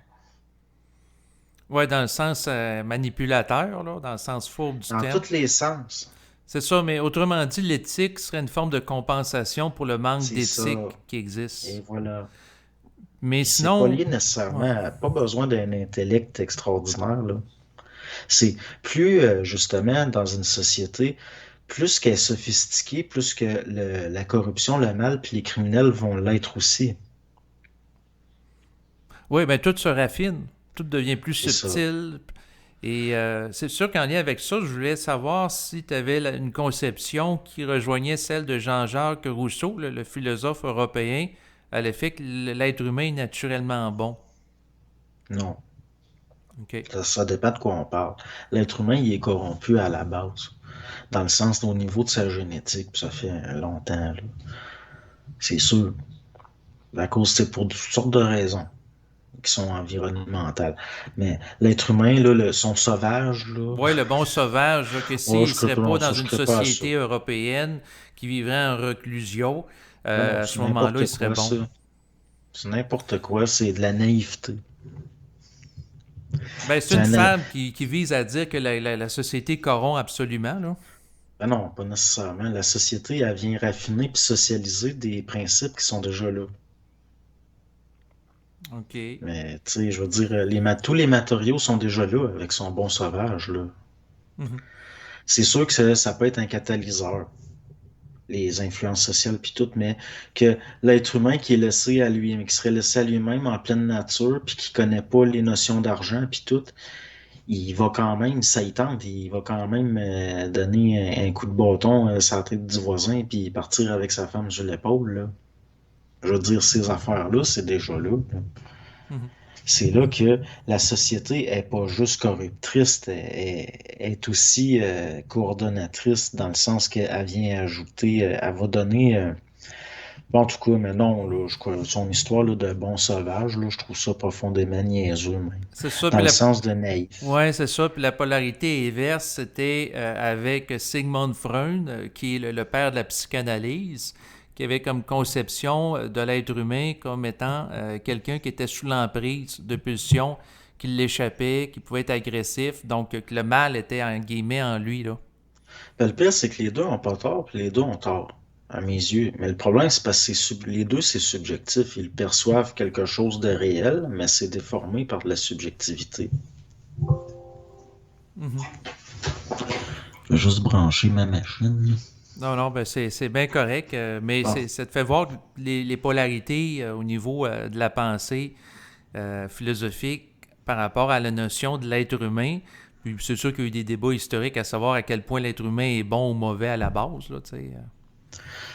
Ouais, dans le sens manipulateur, là, dans le sens fourbe du dans terme. tous les sens. C'est ça, mais autrement dit, l'éthique serait une forme de compensation pour le manque C'est ça. d'éthique qui Et existe. voilà. Mais Puis c'est pas sinon, lié ouais. nécessairement, pas besoin d'un intellect extraordinaire, là. C'est plus, justement, dans une société, plus qu'elle est sophistiquée, plus que la corruption, le mal, puis les criminels vont l'être aussi. Oui, ben tout se raffine, tout devient plus C'est ça. subtil. Et c'est sûr qu'en lien avec ça, je voulais savoir si tu avais une conception qui rejoignait celle de Jean-Jacques Rousseau, le philosophe européen, à l'effet que l'être humain est naturellement bon. Non. OK. Ça dépend de quoi on parle. L'être humain, il est corrompu à la base, dans le sens au niveau de sa génétique, puis ça fait longtemps, là. C'est sûr. À cause, c'est pour toutes sortes de raisons qui sont environnementales. Mais l'être humain, là, son sauvage, là, Oui, le bon sauvage, là, que oh, s'il ne je serait ne pas non, dans ça, je une serais pas à ça. société européenne qui vivrait en reclusion, Ben non, à c'est ce moment-là, il n'importe serait quoi, bon. ça. C'est n'importe quoi, c'est de la naïveté. Ben, c'est C'est une un, fable qui vise à dire que la société corrompt absolument, là. ben non, pas nécessairement. La société, elle vient raffiner puis socialiser des principes qui sont déjà là. OK. Mais, tu sais, je veux dire, tous les matériaux sont déjà là avec son bon sauvage, là. Mhm. C'est sûr que ça peut être un catalyseur, les influences sociales puis tout, mais que l'être humain qui est laissé à lui, qui serait laissé à lui-même en pleine nature puis qui connaît pas les notions d'argent puis tout, il va quand même, ça y tente, il va quand même donner un coup de bâton sur la tête du voisin puis partir avec sa femme sur l'épaule, là. Je veux dire, ces affaires-là, c'est déjà là, là. Mhm. C'est là que la société est pas juste corruptrice, elle est aussi coordonnatrice dans le sens qu'elle vient ajouter, elle va donner, bon, en tout cas, mais non, là, je crois, son histoire là, de bon sauvage, là, je trouve ça profondément niaiseux, même, C'est ça. dans Puis le la, sens de naïf. ouais, c'est ça. Puis la polarité inverse, c'était avec Sigmund Freud, qui est le père de la psychanalyse, qui avait comme conception de l'être humain comme étant quelqu'un qui était sous l'emprise de pulsions, qui l'échappait, qui pouvait être agressif, donc que le mal était en guillemets en lui, là. Ben, le pire, c'est que les deux ont pas tort, puis les deux ont tort, à mes yeux. Mais le problème, c'est parce que les deux, c'est subjectif. Ils perçoivent quelque chose de réel, mais c'est déformé par de la subjectivité. Mhm. Je vais juste brancher ma machine. Non, non, ben c'est bien correct, mais Bon, ça te fait voir les polarités au niveau de la pensée philosophique par rapport à la notion de l'être humain. Puis c'est sûr qu'il y a eu des débats historiques à savoir à quel point l'être humain est bon ou mauvais à la base, là, tu sais.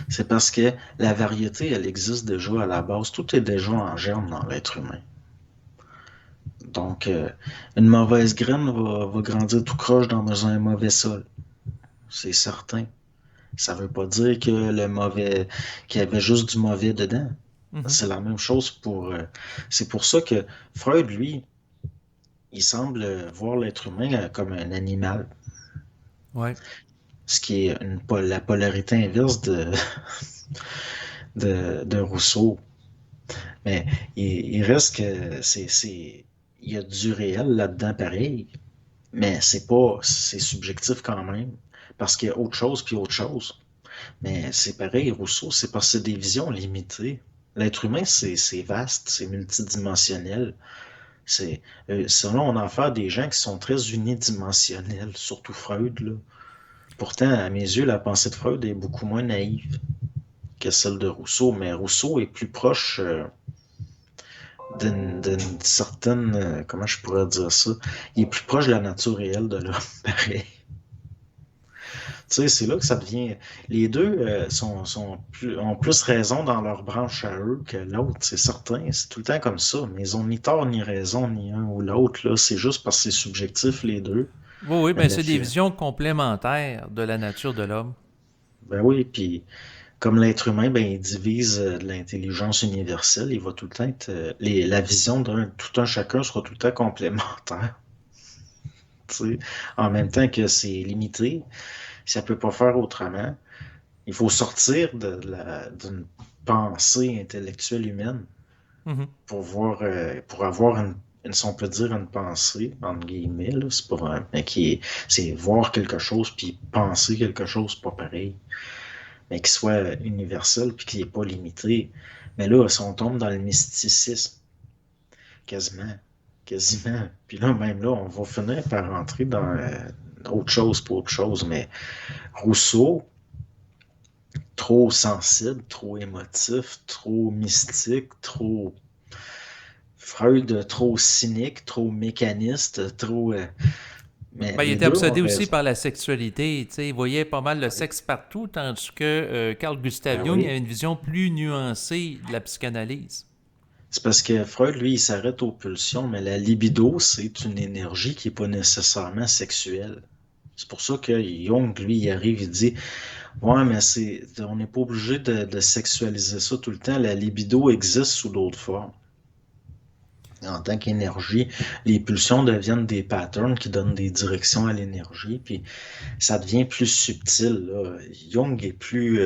c'est parce que la variété, elle existe déjà à la base. Tout est déjà en germe dans l'être humain. Donc, une mauvaise graine va grandir tout croche dans un mauvais sol. C'est certain. Ça veut pas dire que le mauvais, qu'il y avait juste du mauvais dedans. Mhm. C'est la même chose pour. C'est pour ça que Freud, lui, il semble voir l'être humain comme un animal, Ouais. ce qui est la polarité inverse de Rousseau. Mais il reste que il y a du réel là-dedans pareil, mais c'est subjectif quand même, parce qu'il y a autre chose puis autre chose. Mais c'est pareil, Rousseau, c'est parce que c'est des visions limitées. L'être humain, c'est vaste, c'est multidimensionnel. Selon on en fait des gens qui sont très unidimensionnels, surtout Freud, là. Pourtant, à mes yeux, la pensée de Freud est beaucoup moins naïve que celle de Rousseau, mais Rousseau est plus proche d'une certaine, comment je pourrais dire ça, il est plus proche de la nature réelle de l'homme, pareil. Tu sais, c'est là que ça devient. Les deux ont plus raison dans leur branche à eux que l'autre, c'est certain. C'est tout le temps comme ça. Mais ils ont ni tort ni raison, ni un ou l'autre, là. C'est juste parce que c'est subjectif, les deux. Oui, oui, Mais ben c'est des visions complémentaires de la nature de l'homme. ben oui, puis comme l'être humain, ben, il divise de l'intelligence universelle, il va tout le temps être. La vision d'un tout un chacun sera tout le temps complémentaire. Tu sais. En même temps que c'est limité, ça peut pas faire autrement. Il faut sortir d'une pensée intellectuelle humaine Mhm. pour voir, pour avoir si on peut dire une pensée, entre guillemets, là, c'est pas vrai, mais c'est voir quelque chose puis penser quelque chose pas pareil, mais qui soit universel puis qui n'est pas limité. Mais là, si on tombe dans le mysticisme, quasiment, quasiment, puis là, même là, on va finir par rentrer dans autre chose pour autre chose, mais Rousseau, trop sensible, trop émotif, trop mystique, trop Freud, trop cynique, trop mécaniste, trop. Mais Ben, il les était deux ont obsédé aussi raison. par la sexualité. Tu sais, il voyait pas mal le Oui. sexe partout, tandis que Carl Gustav Ben Jung oui. avait une vision plus nuancée de la psychanalyse. C'est parce que Freud, lui, il s'arrête aux pulsions, mais la libido, c'est une énergie qui n'est pas nécessairement sexuelle. C'est pour ça que Jung, lui, il arrive, il dit, ouais, mais on n'est pas obligé de sexualiser ça tout le temps. La libido existe sous d'autres formes. En tant qu'énergie, les pulsions deviennent des patterns qui donnent des directions à l'énergie, puis ça devient plus subtil, là. Jung est plus,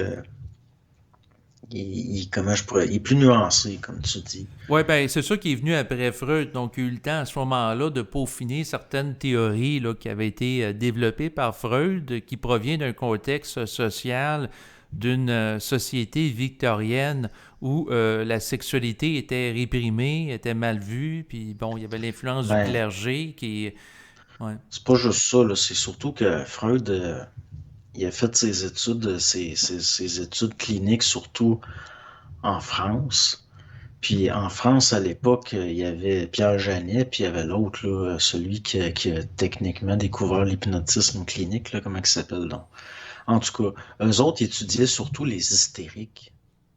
comment je pourrais, il est plus nuancé, comme tu dis. Oui, ben c'est ça qui est venu après Freud. Donc, il y a eu le temps à ce moment-là de peaufiner certaines théories là, qui avaient été développées par Freud, qui provient d'un contexte social, d'une société victorienne où la sexualité était réprimée, était mal vue, puis bon, il y avait l'influence du Ben, clergé qui... Ouais. c'est pas juste ça, là. C'est surtout que Freud, il a fait ses études, ses études cliniques, surtout en France. Puis en France, à l'époque, il y avait Pierre Janet, puis il y avait l'autre, là, celui qui a techniquement découvert l'hypnotisme clinique, là, comment il s'appelle, donc. En tout cas, eux autres étudiaient surtout les hystériques.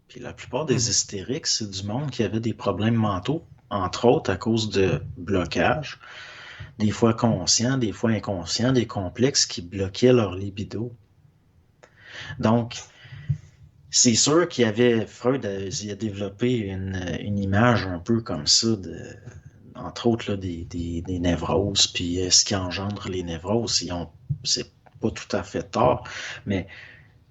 Puis la plupart des Mhm. hystériques, c'est du monde qui avait des problèmes mentaux, entre autres à cause de blocages, des fois conscients, des fois inconscients, des complexes qui bloquaient leur libido. Donc, c'est sûr qu'il y avait, Freud il a développé une image un peu comme ça, entre autres là, des névroses, puis ce qui engendre les névroses, c'est pas tout à fait tort, mais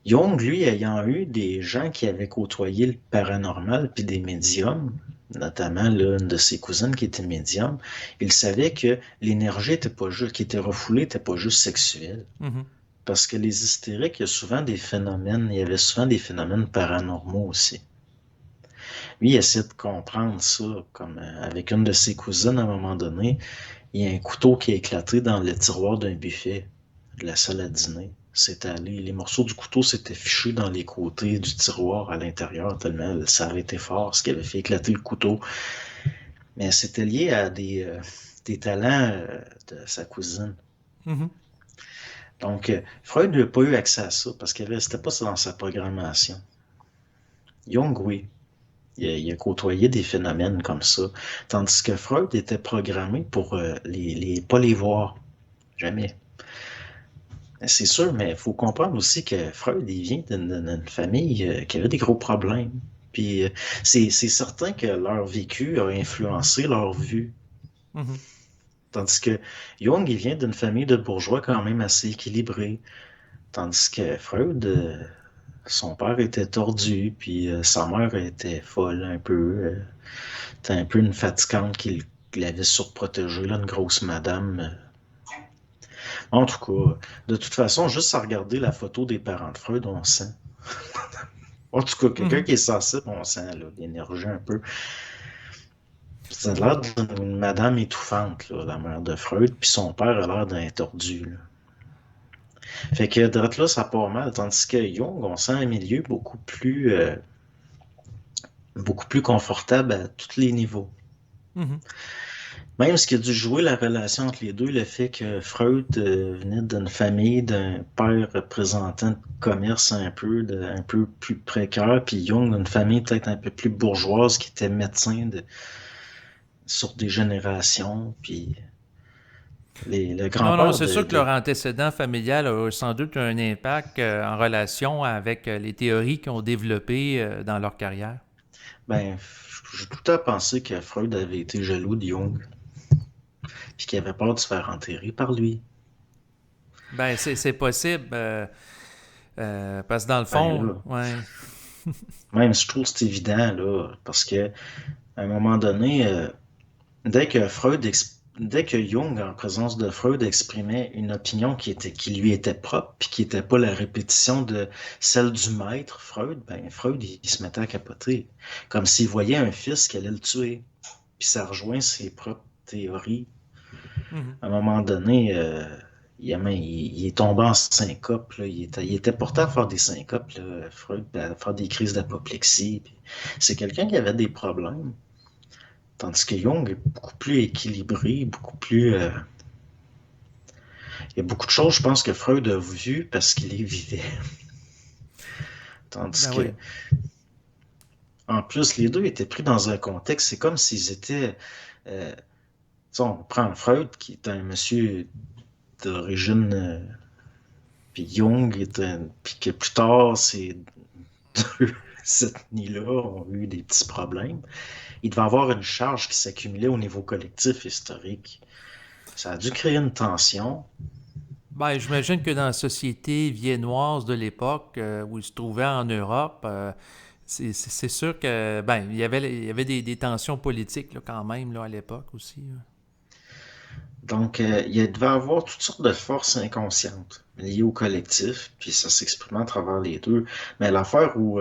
Jung, lui, ayant eu des gens qui avaient côtoyé le paranormal puis des médiums, notamment là, une de ses cousines qui était médium, il savait que l'énergie était pas juste, qui était refoulée, n'était pas juste sexuelle. Mhm. Parce que les hystériques, il y avait souvent des phénomènes paranormaux aussi. Lui, il essaie de comprendre ça, comme avec une de ses cousines à un moment donné, il y a un couteau qui a éclaté dans le tiroir d'un buffet de la salle à dîner. C'est allé, les morceaux du couteau s'étaient fichés dans les côtés du tiroir à l'intérieur, tellement ça avait été fort, ce qui avait fait éclater le couteau. Mais c'était lié à des talents de sa cousine. Mhm. Donc, Freud n'a pas eu accès à ça parce que c'était pas dans sa programmation. Jung, oui. Il a côtoyé des phénomènes comme ça. Tandis que Freud était programmé pour pas les voir. Jamais. C'est sûr, mais il faut comprendre aussi que Freud, il vient d'une famille qui avait des gros problèmes. Puis c'est certain que leur vécu a influencé leur vue. Mhm. Tandis que Jung, il vient d'une famille de bourgeois quand même assez équilibrée. Tandis que Freud, son père était tordu, puis sa mère était folle un peu. C'était un peu une fatigante qui l'avait surprotégé, là, une grosse madame. En tout cas, de toute façon, juste à regarder la photo des parents de Freud, on sent. En tout cas, quelqu'un Mhm. qui est sensible, on sent l'énergie un peu. Ça a l'air d'une madame étouffante, là, la mère de Freud, puis son père a l'air d'un tordu. Là. Fait que de là, ça part mal, tandis que Jung, on sent un milieu beaucoup plus confortable à tous les niveaux. Mhm. Même ce qui a dû jouer la relation entre les deux, le fait que Freud venait d'une famille d'un père représentant de commerce un peu plus précaire, puis Jung d'une famille peut-être un peu plus bourgeoise qui était médecin sur des générations, puis le Non, non, grand-père c'est sûr que de leur antécédent familial a sans doute un impact en relation avec les théories qu'ils ont développées dans leur carrière. ben, j'ai tout le temps pensé que Freud avait été jaloux de Jung, puis qu'il avait peur de se faire enterrer par lui. Ben, c'est possible, parce que dans le Ben fond, là, ouais. même je trouve que c'est évident, là, parce que à un moment donné, dès que Jung, en présence de Freud, exprimait une opinion qui lui était propre, puis qui n'était pas la répétition de celle du maître Freud, ben Freud, il se mettait à capoter, comme s'il voyait un fils qui allait le tuer. Puis ça rejoint ses propres théories. Mhm. À un moment donné, il est tombé en syncope, là. Il était porté à faire des syncopes, là, Freud, à faire des crises d'apoplexie. C'est quelqu'un qui avait des problèmes. Tandis que Jung est beaucoup plus équilibré, beaucoup plus. Il y a beaucoup de choses, je pense, que Freud a vues parce qu'il les vivait. Tandis Ben que, oui. en plus, les deux étaient pris dans un contexte. C'est comme s'ils étaient. Tu sais, on prend Freud, qui est un monsieur d'origine. Puis Jung est un. Puis que plus tard, ces deux ethnies-là ont eu des petits problèmes. Il devait avoir une charge qui s'accumulait au niveau collectif historique. Ça a dû créer une tension. Ben, j'imagine que dans la société viennoise de l'époque, où ils se trouvaient en Europe, c'est sûr que ben, il y avait des tensions politiques là, quand même là, à l'époque aussi, là. Donc, il devait avoir toutes sortes de forces inconscientes liées au collectif, puis ça s'exprimait à travers les deux. Mais l'affaire où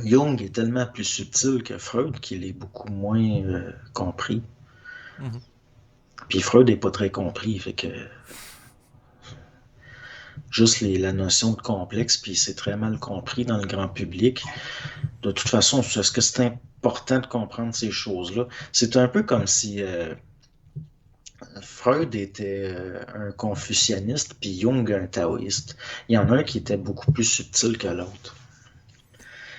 Jung est tellement plus subtil que Freud qu'il est beaucoup moins compris. Mhm. Puis Freud n'est pas très compris, fait que juste la notion de complexe, puis c'est très mal compris dans le grand public. De toute façon, est-ce que c'est important de comprendre ces choses-là? C'est un peu comme si Freud était un confucianiste, puis Jung un taoïste. Il y en a un qui était beaucoup plus subtil que l'autre,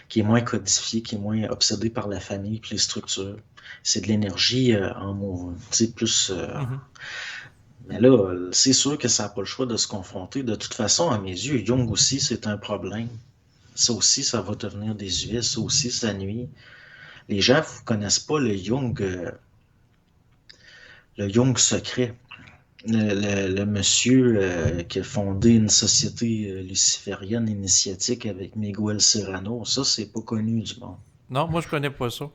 qui est moins codifié, qui est moins obsédé par la famille puis les structures. C'est de l'énergie en mouvement, tu sais, plus. Mhm. Mais là, c'est sûr que ça n'a pas le choix de se confronter. De toute façon, à mes yeux, Jung aussi, c'est un problème. Ça aussi, ça va devenir désuet. Ça aussi, ça nuit. Les gens ne connaissent pas le Jung secret. Le monsieur qui a fondé une société luciférienne initiatique avec Miguel Serrano, ça, c'est pas connu du monde. Non, moi je connais pas ça.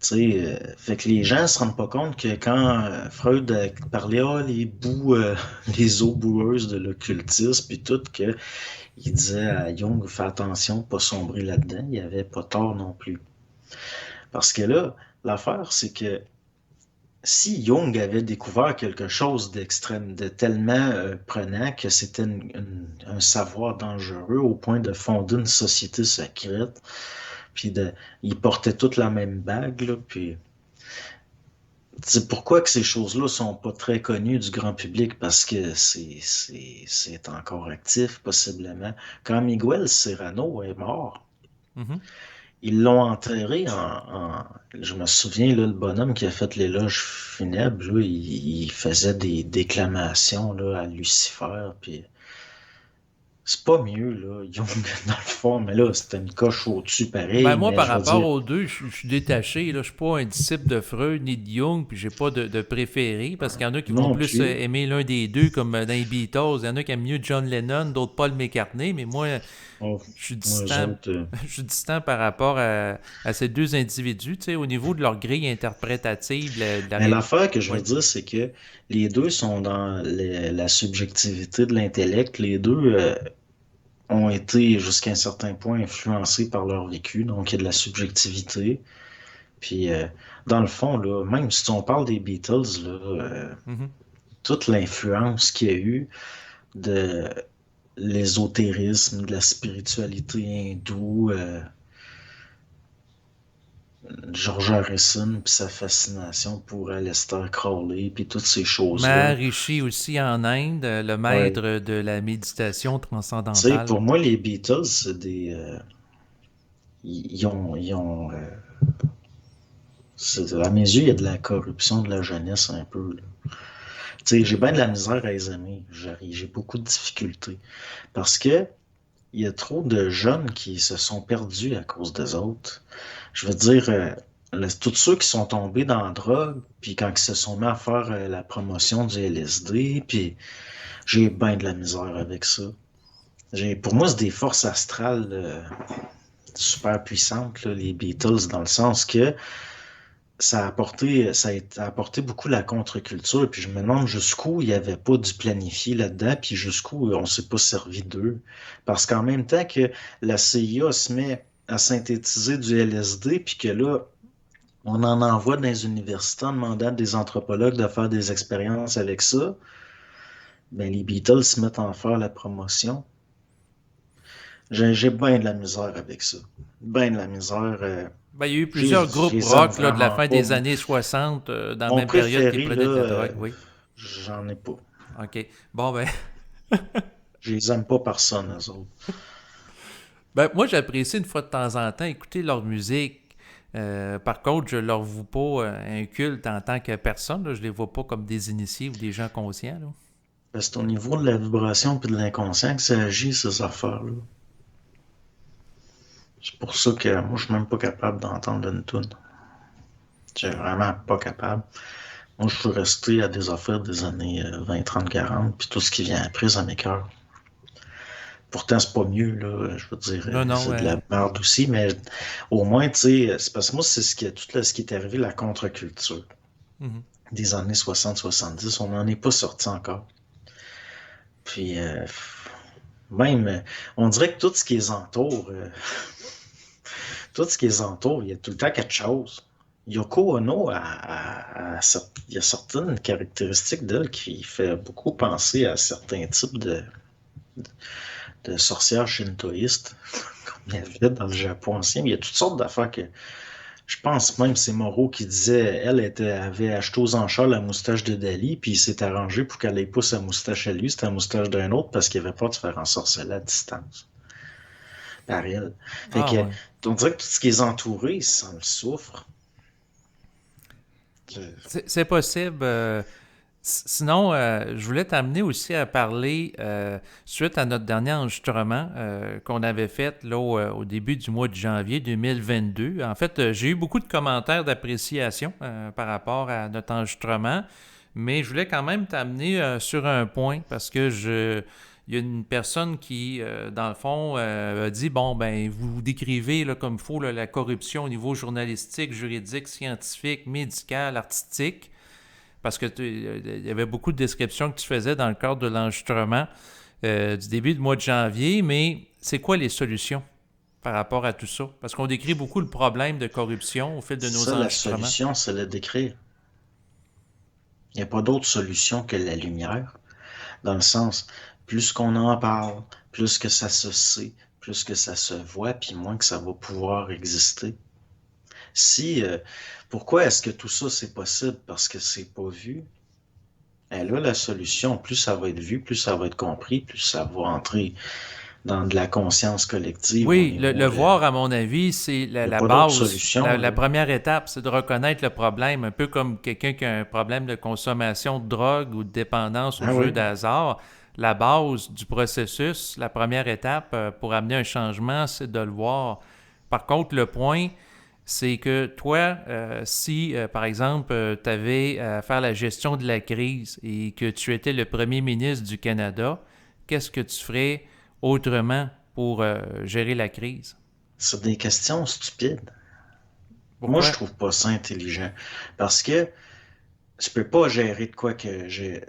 Tu sais, fait que les gens se rendent pas compte que quand Freud parlait les bouts, les eaux boueuses de l'occultisme puis tout, que il disait à Jung, fais attention, pas sombrer là-dedans, il avait pas tort non plus. Parce que là, l'affaire, c'est que si Jung avait découvert quelque chose d'extrême, de tellement prenant que c'était un savoir dangereux au point de fonder une société secrète, puis ils portaient toute la même bague, là, puis c'est pourquoi que ces choses-là sont pas très connues du grand public, parce que c'est encore actif, possiblement. Quand Miguel Serrano est mort, Mhm. ils l'ont enterré je me souviens, là, le bonhomme qui a fait l'éloge funèbre, là, il faisait des déclamations là, à Lucifer, puis c'est pas mieux, là, Jung, dans le fond, mais là, c'était une coche au-dessus Ben pareil, moi, mais par je veux rapport dire, aux deux, je suis détaché. Là. Je suis pas un disciple de Freud ni de Jung, puis j'ai pas de préféré, parce qu'il y en a qui vont non plus plus. aimer l'un des deux, comme dans les Beatles. Il y en a qui aiment mieux John Lennon, d'autres Paul McCartney, mais moi, Oh, je suis eux distant. autres, Je suis distant par rapport à ces deux individus, tu sais, au niveau de leur grille interprétative de la mais réalité. l'affaire que je veux Oui. dire, c'est que les deux sont dans la subjectivité de l'intellect. Les deux ont été jusqu'à un certain point influencés par leur vécu, donc il y a de la subjectivité. Puis, dans le fond, là, même si on parle des Beatles, là, Mhm. toute l'influence qu'il y a eu de l'ésotérisme, de la spiritualité hindoue, George Harrison, puis sa fascination pour Aleister Crowley, puis toutes ces choses-là. Maharishi aussi en Inde, le Ouais. maître de la méditation Tu sais, transcendantale. pour moi, les Beatles, ils ont à mes yeux, il y a de la corruption de la jeunesse un peu. Là. Tu sais, j'ai bien de la misère à les aimer. J'ai beaucoup de difficultés. Parce que il y a trop de jeunes qui se sont perdus à cause des autres. Je veux dire, tous ceux qui sont tombés dans la drogue, puis quand ils se sont mis à faire la promotion du LSD, puis j'ai bien de la misère avec ça. Pour moi, c'est des forces astrales super puissantes, là, les Beatles, dans le sens que ça a apporté beaucoup la contre-culture, puis je me demande jusqu'où il n'y avait pas du planifié là-dedans, puis jusqu'où on ne s'est pas servi d'eux. Parce qu'en même temps que la CIA se met à synthétiser du LSD, puis que là, on en envoie dans les universités en demandant à des anthropologues de faire des expériences avec ça, ben les Beatles se mettent à en faire la promotion. J'ai bien de la misère avec ça. Ben de la misère. Ben, il y a eu plusieurs Je groupes les aime rock là, de la vraiment fin pas. des années 60, dans la Mon même période qui préféré, là, prenaient de la drogue, oui. j'en ai pas. OK. Bon, ben, Je les aime pas personne, eux autres. ben moi, j'apprécie une fois de temps en temps écouter leur musique. Par contre, je leur voue pas un culte en tant que personne. Là. Je les vois pas comme des initiés ou des gens conscients. Là. C'est au niveau de la vibration et de l'inconscient que ça agit, ces affaires-là. C'est pour ça que moi, je suis même pas capable d'entendre une tune. Je suis vraiment pas capable. Moi, je suis resté à des affaires des années 20, 30, 40, puis tout ce qui vient après, ça m'écoeure. Pourtant, c'est pas mieux, là. Je veux dire, Non, non. c'est de la merde aussi, mais au moins, tu sais, c'est parce que moi, c'est ce qui est arrivé, la contre-culture Mhm. des années 60-70. On n'en est pas sorti encore. Puis, même, on dirait que tout ce qui les entoure, tout ce qui les entoure, il y a tout le temps quelque chose. Yoko Ono, il y a certaines caractéristiques d'elle qui fait beaucoup penser à certains types de sorcières shintoïstes, comme il y avait dans le Japon ancien. Il y a toutes sortes d'affaires que je pense même c'est Moreau qui disait avait acheté aux enchères la moustache de Dali, puis il s'est arrangé pour qu'elle ait pas sa moustache à lui, c'était la moustache d'un autre parce qu'il avait peur de se faire ensorceler à distance par elle. Fait Ah, que ouais. on dirait que tout ce qui est entouré, ça me souffre. C'est possible. Sinon, je voulais t'amener aussi à parler, suite à notre dernier enregistrement qu'on avait fait là, au début du mois de janvier 2022. En fait, j'ai eu beaucoup de commentaires d'appréciation par rapport à notre enregistrement, mais je voulais quand même t'amener sur un point parce que il y a une personne qui, dans le fond, a dit, bon, ben, vous décrivez là, comme il faut là, la corruption au niveau journalistique, juridique, scientifique, médical, artistique parce que il y avait beaucoup de descriptions que tu faisais dans le cadre de l'enregistrement du début du mois de janvier, mais c'est quoi les solutions par rapport à tout ça? Parce qu'on décrit beaucoup le problème de corruption au fil de nos Ça, la enregistrements. solution, c'est le décrire. Il n'y a pas d'autre solution que la lumière, dans le sens, plus qu'on en parle, plus que ça se sait, plus que ça se voit, puis moins que ça va pouvoir exister. Si, pourquoi est-ce que tout ça c'est possible? Parce que c'est pas vu. Et là, la solution, plus ça va être vu, plus ça va être compris, plus ça va entrer dans de la conscience collective au Oui, le niveau de... voir, à mon avis, c'est Il n'y a la pas d'autre base. solution, La là. première étape, c'est de reconnaître le problème, un peu comme quelqu'un qui a un problème de consommation de drogue ou de dépendance au Ah jeu oui, d'hasard. La base du processus, la première étape pour amener un changement, c'est de le voir. Par contre, le point, c'est que toi, si, par exemple, tu avais à faire la gestion de la crise et que tu étais le premier ministre du Canada, qu'est-ce que tu ferais autrement pour gérer la crise? c'est des questions stupides. Moi, je Pourquoi? trouve pas ça intelligent. Parce que tu peux pas gérer de quoi que j'ai.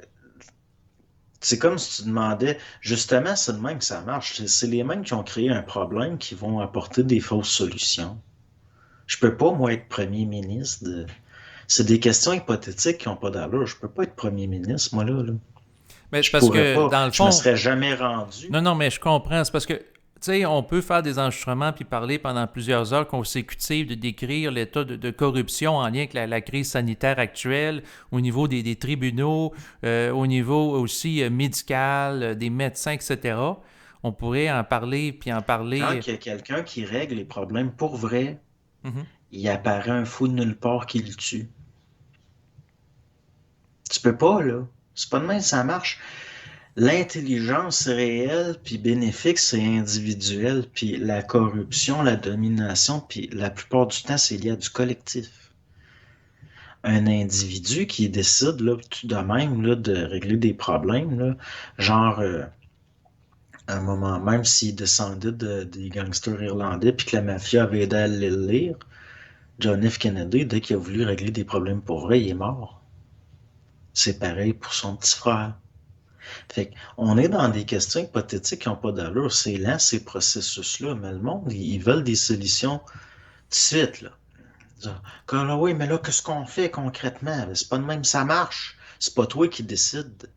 C'est comme si tu demandais, justement, c'est de même que ça marche. C'est les mêmes qui ont créé un problème qui vont apporter des fausses solutions. Je peux pas, moi, être premier ministre de... C'est des questions hypothétiques qui n'ont pas d'allure. Je peux pas être premier ministre, moi, là. Mais c'est Je parce pourrais que, pas. dans le Je me fond, serais jamais rendu. non, non, mais je comprends. C'est parce que Tu sais, on peut faire des enregistrements puis parler pendant plusieurs heures consécutives de décrire l'état de corruption en lien avec la crise sanitaire actuelle, au niveau des tribunaux, au niveau aussi médical, des médecins, etc. On pourrait en parler puis en Quand parler. il y a quelqu'un qui règle les problèmes pour vrai, Mhm. il apparaît un fou de nulle part qui le tue. Tu peux pas, là. C'est pas de même que ça marche. L'intelligence réelle puis bénéfique, c'est individuel, puis la corruption, la domination, puis la plupart du temps, c'est lié à du collectif. Un individu qui décide là, tout de même là, de régler des problèmes, là, genre à un moment, même s'il descendait des gangsters irlandais puis que la mafia avait aidé à l'élire, John F. Kennedy, dès qu'il a voulu régler des problèmes pour vrai, il est mort. C'est pareil pour son petit frère. Fait on est dans des questions hypothétiques qui n'ont pas d'allure. C'est lent, ces processus-là, mais le monde, ils veulent des solutions tout de suite, là. Comme là, oui, mais là, qu'est-ce qu'on fait concrètement? C'est pas de même, ça marche. C'est pas toi qui décide.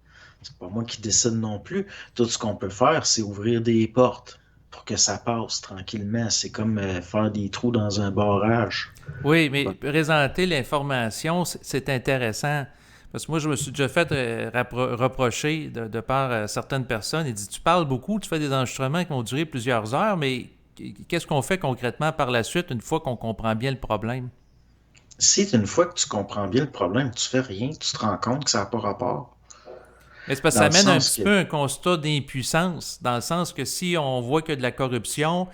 C'est pas moi qui décide non plus. Tout ce qu'on peut faire, c'est ouvrir des portes pour que ça passe tranquillement. C'est comme faire des trous dans un barrage. Oui, mais Bon. présenter l'information, c'est intéressant. Parce que moi, je me suis déjà fait reprocher de par certaines personnes. Il dit, tu parles beaucoup, tu fais des enregistrements qui vont durer plusieurs heures, mais qu'est-ce qu'on fait concrètement par la suite une fois qu'on comprend bien le problème? Si une fois que tu comprends bien le problème, tu fais rien, tu te rends compte que ça n'a pas rapport. Mais c'est parce que Dans ça le amène un sens petit que, peu un constat d'impuissance, dans le sens que si on voit que de la corruption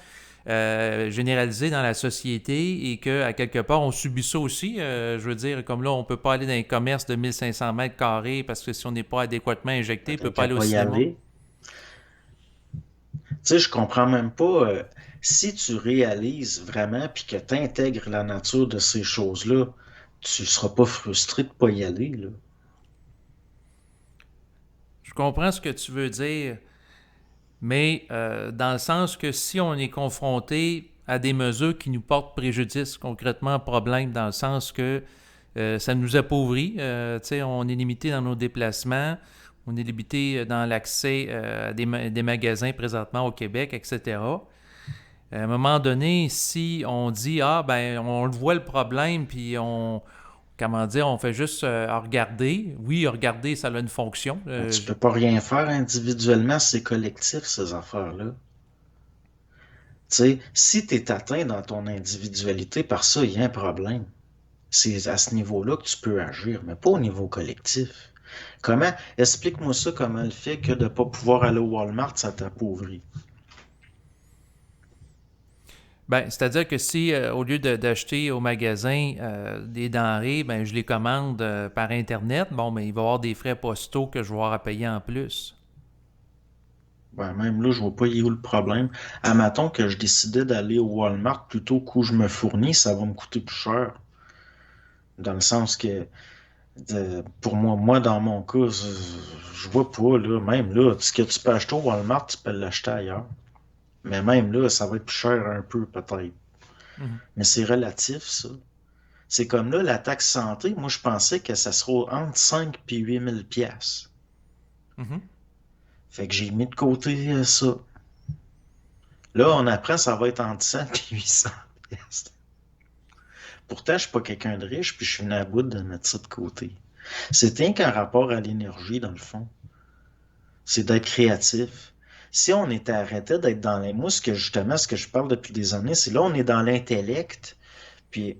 généralisée dans la société et qu'à quelque part on subit ça aussi, je veux dire, comme là, on ne peut pas aller dans un commerce de 1500 mètres carrés parce que si on n'est pas adéquatement injecté, on ne peut peut-être pas qu'à aller au pas y cinéma. aller. Tu sais, je comprends même pas si tu réalises vraiment puis que tu intègres la nature de ces choses-là, tu seras pas frustré de pas y aller, là. Je comprends ce que tu veux dire, mais dans le sens que si on est confronté à des mesures qui nous portent préjudice, concrètement problème, dans le sens que ça nous appauvrit. On est limité dans nos déplacements, on est limité dans l'accès à des magasins présentement au Québec, etc. À un moment donné, si on dit ah ben on le voit le problème, puis on comment dire, on fait juste regarder. Oui, regarder, ça a une fonction. Ben, tu peux pas rien faire individuellement, c'est collectif, ces affaires-là. Tu sais, si tu es atteint dans ton individualité par ça, il y a un problème. C'est à ce niveau-là que tu peux agir, mais pas au niveau collectif. Comment? Explique-moi ça, comment le fait que de ne pas pouvoir aller au Walmart, ça t'appauvrit. Ben, c'est-à-dire que si, au lieu d'acheter au magasin des denrées, ben, je les commande par Internet, bon, ben, il va y avoir des frais postaux que je vais avoir à payer en plus. Ben, même là, je vois pas y est où le problème. Admettons que je décidais d'aller au Walmart plutôt qu'où je me fournis, ça va me coûter plus cher. Dans le sens que, pour moi, dans mon cas, je vois pas, là, même là, ce que tu peux acheter au Walmart, tu peux l'acheter ailleurs. Mais même là, ça va être plus cher un peu, peut-être. Mhm. Mais c'est relatif, ça. C'est comme là, la taxe santé, moi, je pensais que ça serait entre 5 et 8 000 piastres. Mhm. Fait que j'ai mis de côté ça. Là, on apprend, ça va être entre 100 et 800 piastres. Pourtant, je suis pas quelqu'un de riche, puis je suis venu à bout de mettre ça de côté. C'est rien qu'un rapport à l'énergie, dans le fond. C'est d'être créatif. Si on était arrêté d'être dans les... Moi, justement, ce que je parle depuis des années, c'est là, on est dans l'intellect, puis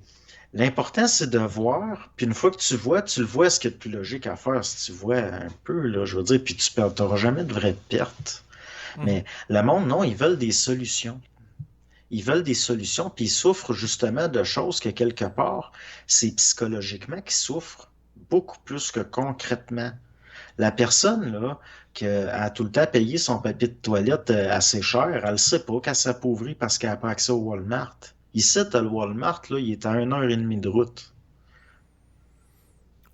l'important, c'est de voir, puis une fois que tu le vois, ce qui est le plus logique à faire, si tu vois un peu, là, je veux dire, puis tu n'auras jamais de vraie perte. Mhm. Mais le monde, non, ils veulent des solutions. Ils veulent des solutions, puis ils souffrent justement de choses que quelque part, c'est psychologiquement qu'ils souffrent beaucoup plus que concrètement. La personne, là, qui a tout le temps payé son papier de toilette assez cher, elle ne sait pas qu'elle s'appauvrit parce qu'elle n'a pas accès au Walmart. Ici, t'as le Walmart, là, il est à 1 heure et demie de route.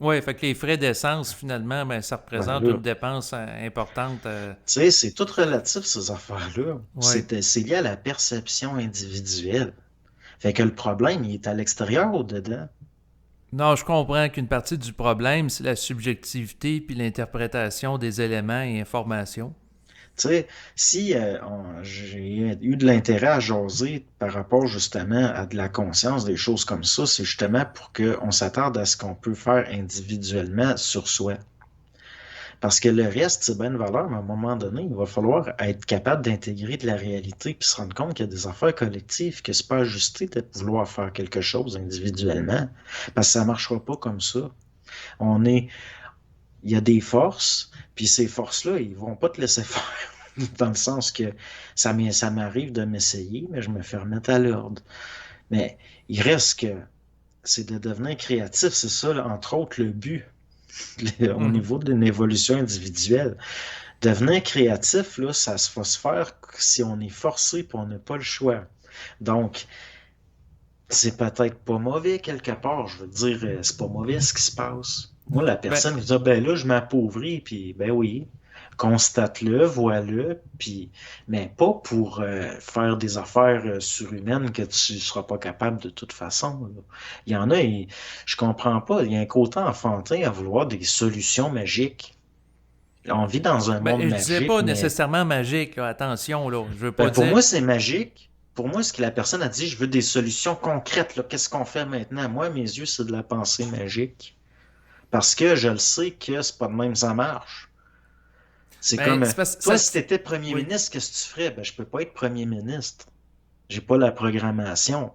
Oui, fait que les frais d'essence, finalement, ben, ça Ben représente là, une dépense importante. tu sais, c'est tout relatif, ces affaires-là. Oui. C'est lié à la perception individuelle. Fait que le problème, il est à l'extérieur ou dedans? Non, je comprends qu'une partie du problème, c'est la subjectivité puis l'interprétation des éléments et informations. Tu sais, si j'ai eu de l'intérêt à jaser par rapport justement à de la conscience, des choses comme ça, c'est justement pour qu'on s'attarde à ce qu'on peut faire individuellement sur soi. Parce que le reste, c'est bien une valeur, mais à un moment donné, il va falloir être capable d'intégrer de la réalité puis se rendre compte qu'il y a des affaires collectives, que c'est pas ajusté de vouloir faire quelque chose individuellement. Parce que ça marchera pas comme ça. On est, il y a des forces, puis ces forces-là, ils vont pas te laisser faire. Dans le sens que ça m'arrive de m'essayer, mais je me fais remettre à l'ordre. Mais il reste que c'est de devenir créatif, c'est ça, là, entre autres, le but au Mhm. niveau d'une évolution individuelle. Devenir créatif, là, ça va se faire si on est forcé et on n'a pas le choix. Donc, c'est peut-être pas mauvais quelque part. Je veux dire, c'est pas mauvais ce qui se passe. Moi, la Ben, personne qui dit, ah, ben là, je m'appauvris, puis ben oui, constate-le, vois-le, puis, mais pas pour faire des affaires surhumaines que tu seras pas capable de toute façon, là. Il y en a, je comprends pas. Il y a un côté enfantin à vouloir des solutions magiques. On vit dans un monde je disais magique, pas mais nécessairement magique, là, attention, là. Je veux pas ben, pour dire. moi, c'est magique. Pour moi, ce que la personne a dit, je veux des solutions concrètes, là. Qu'est-ce qu'on fait maintenant? Moi, à mes yeux, c'est de la pensée magique. Parce que je le sais que c'est pas de même ça marche. C'est comme, C'est parce que toi, si tu étais premier oui. ministre, qu'est-ce que tu ferais? Ben, je peux pas être premier ministre. J'ai pas la programmation.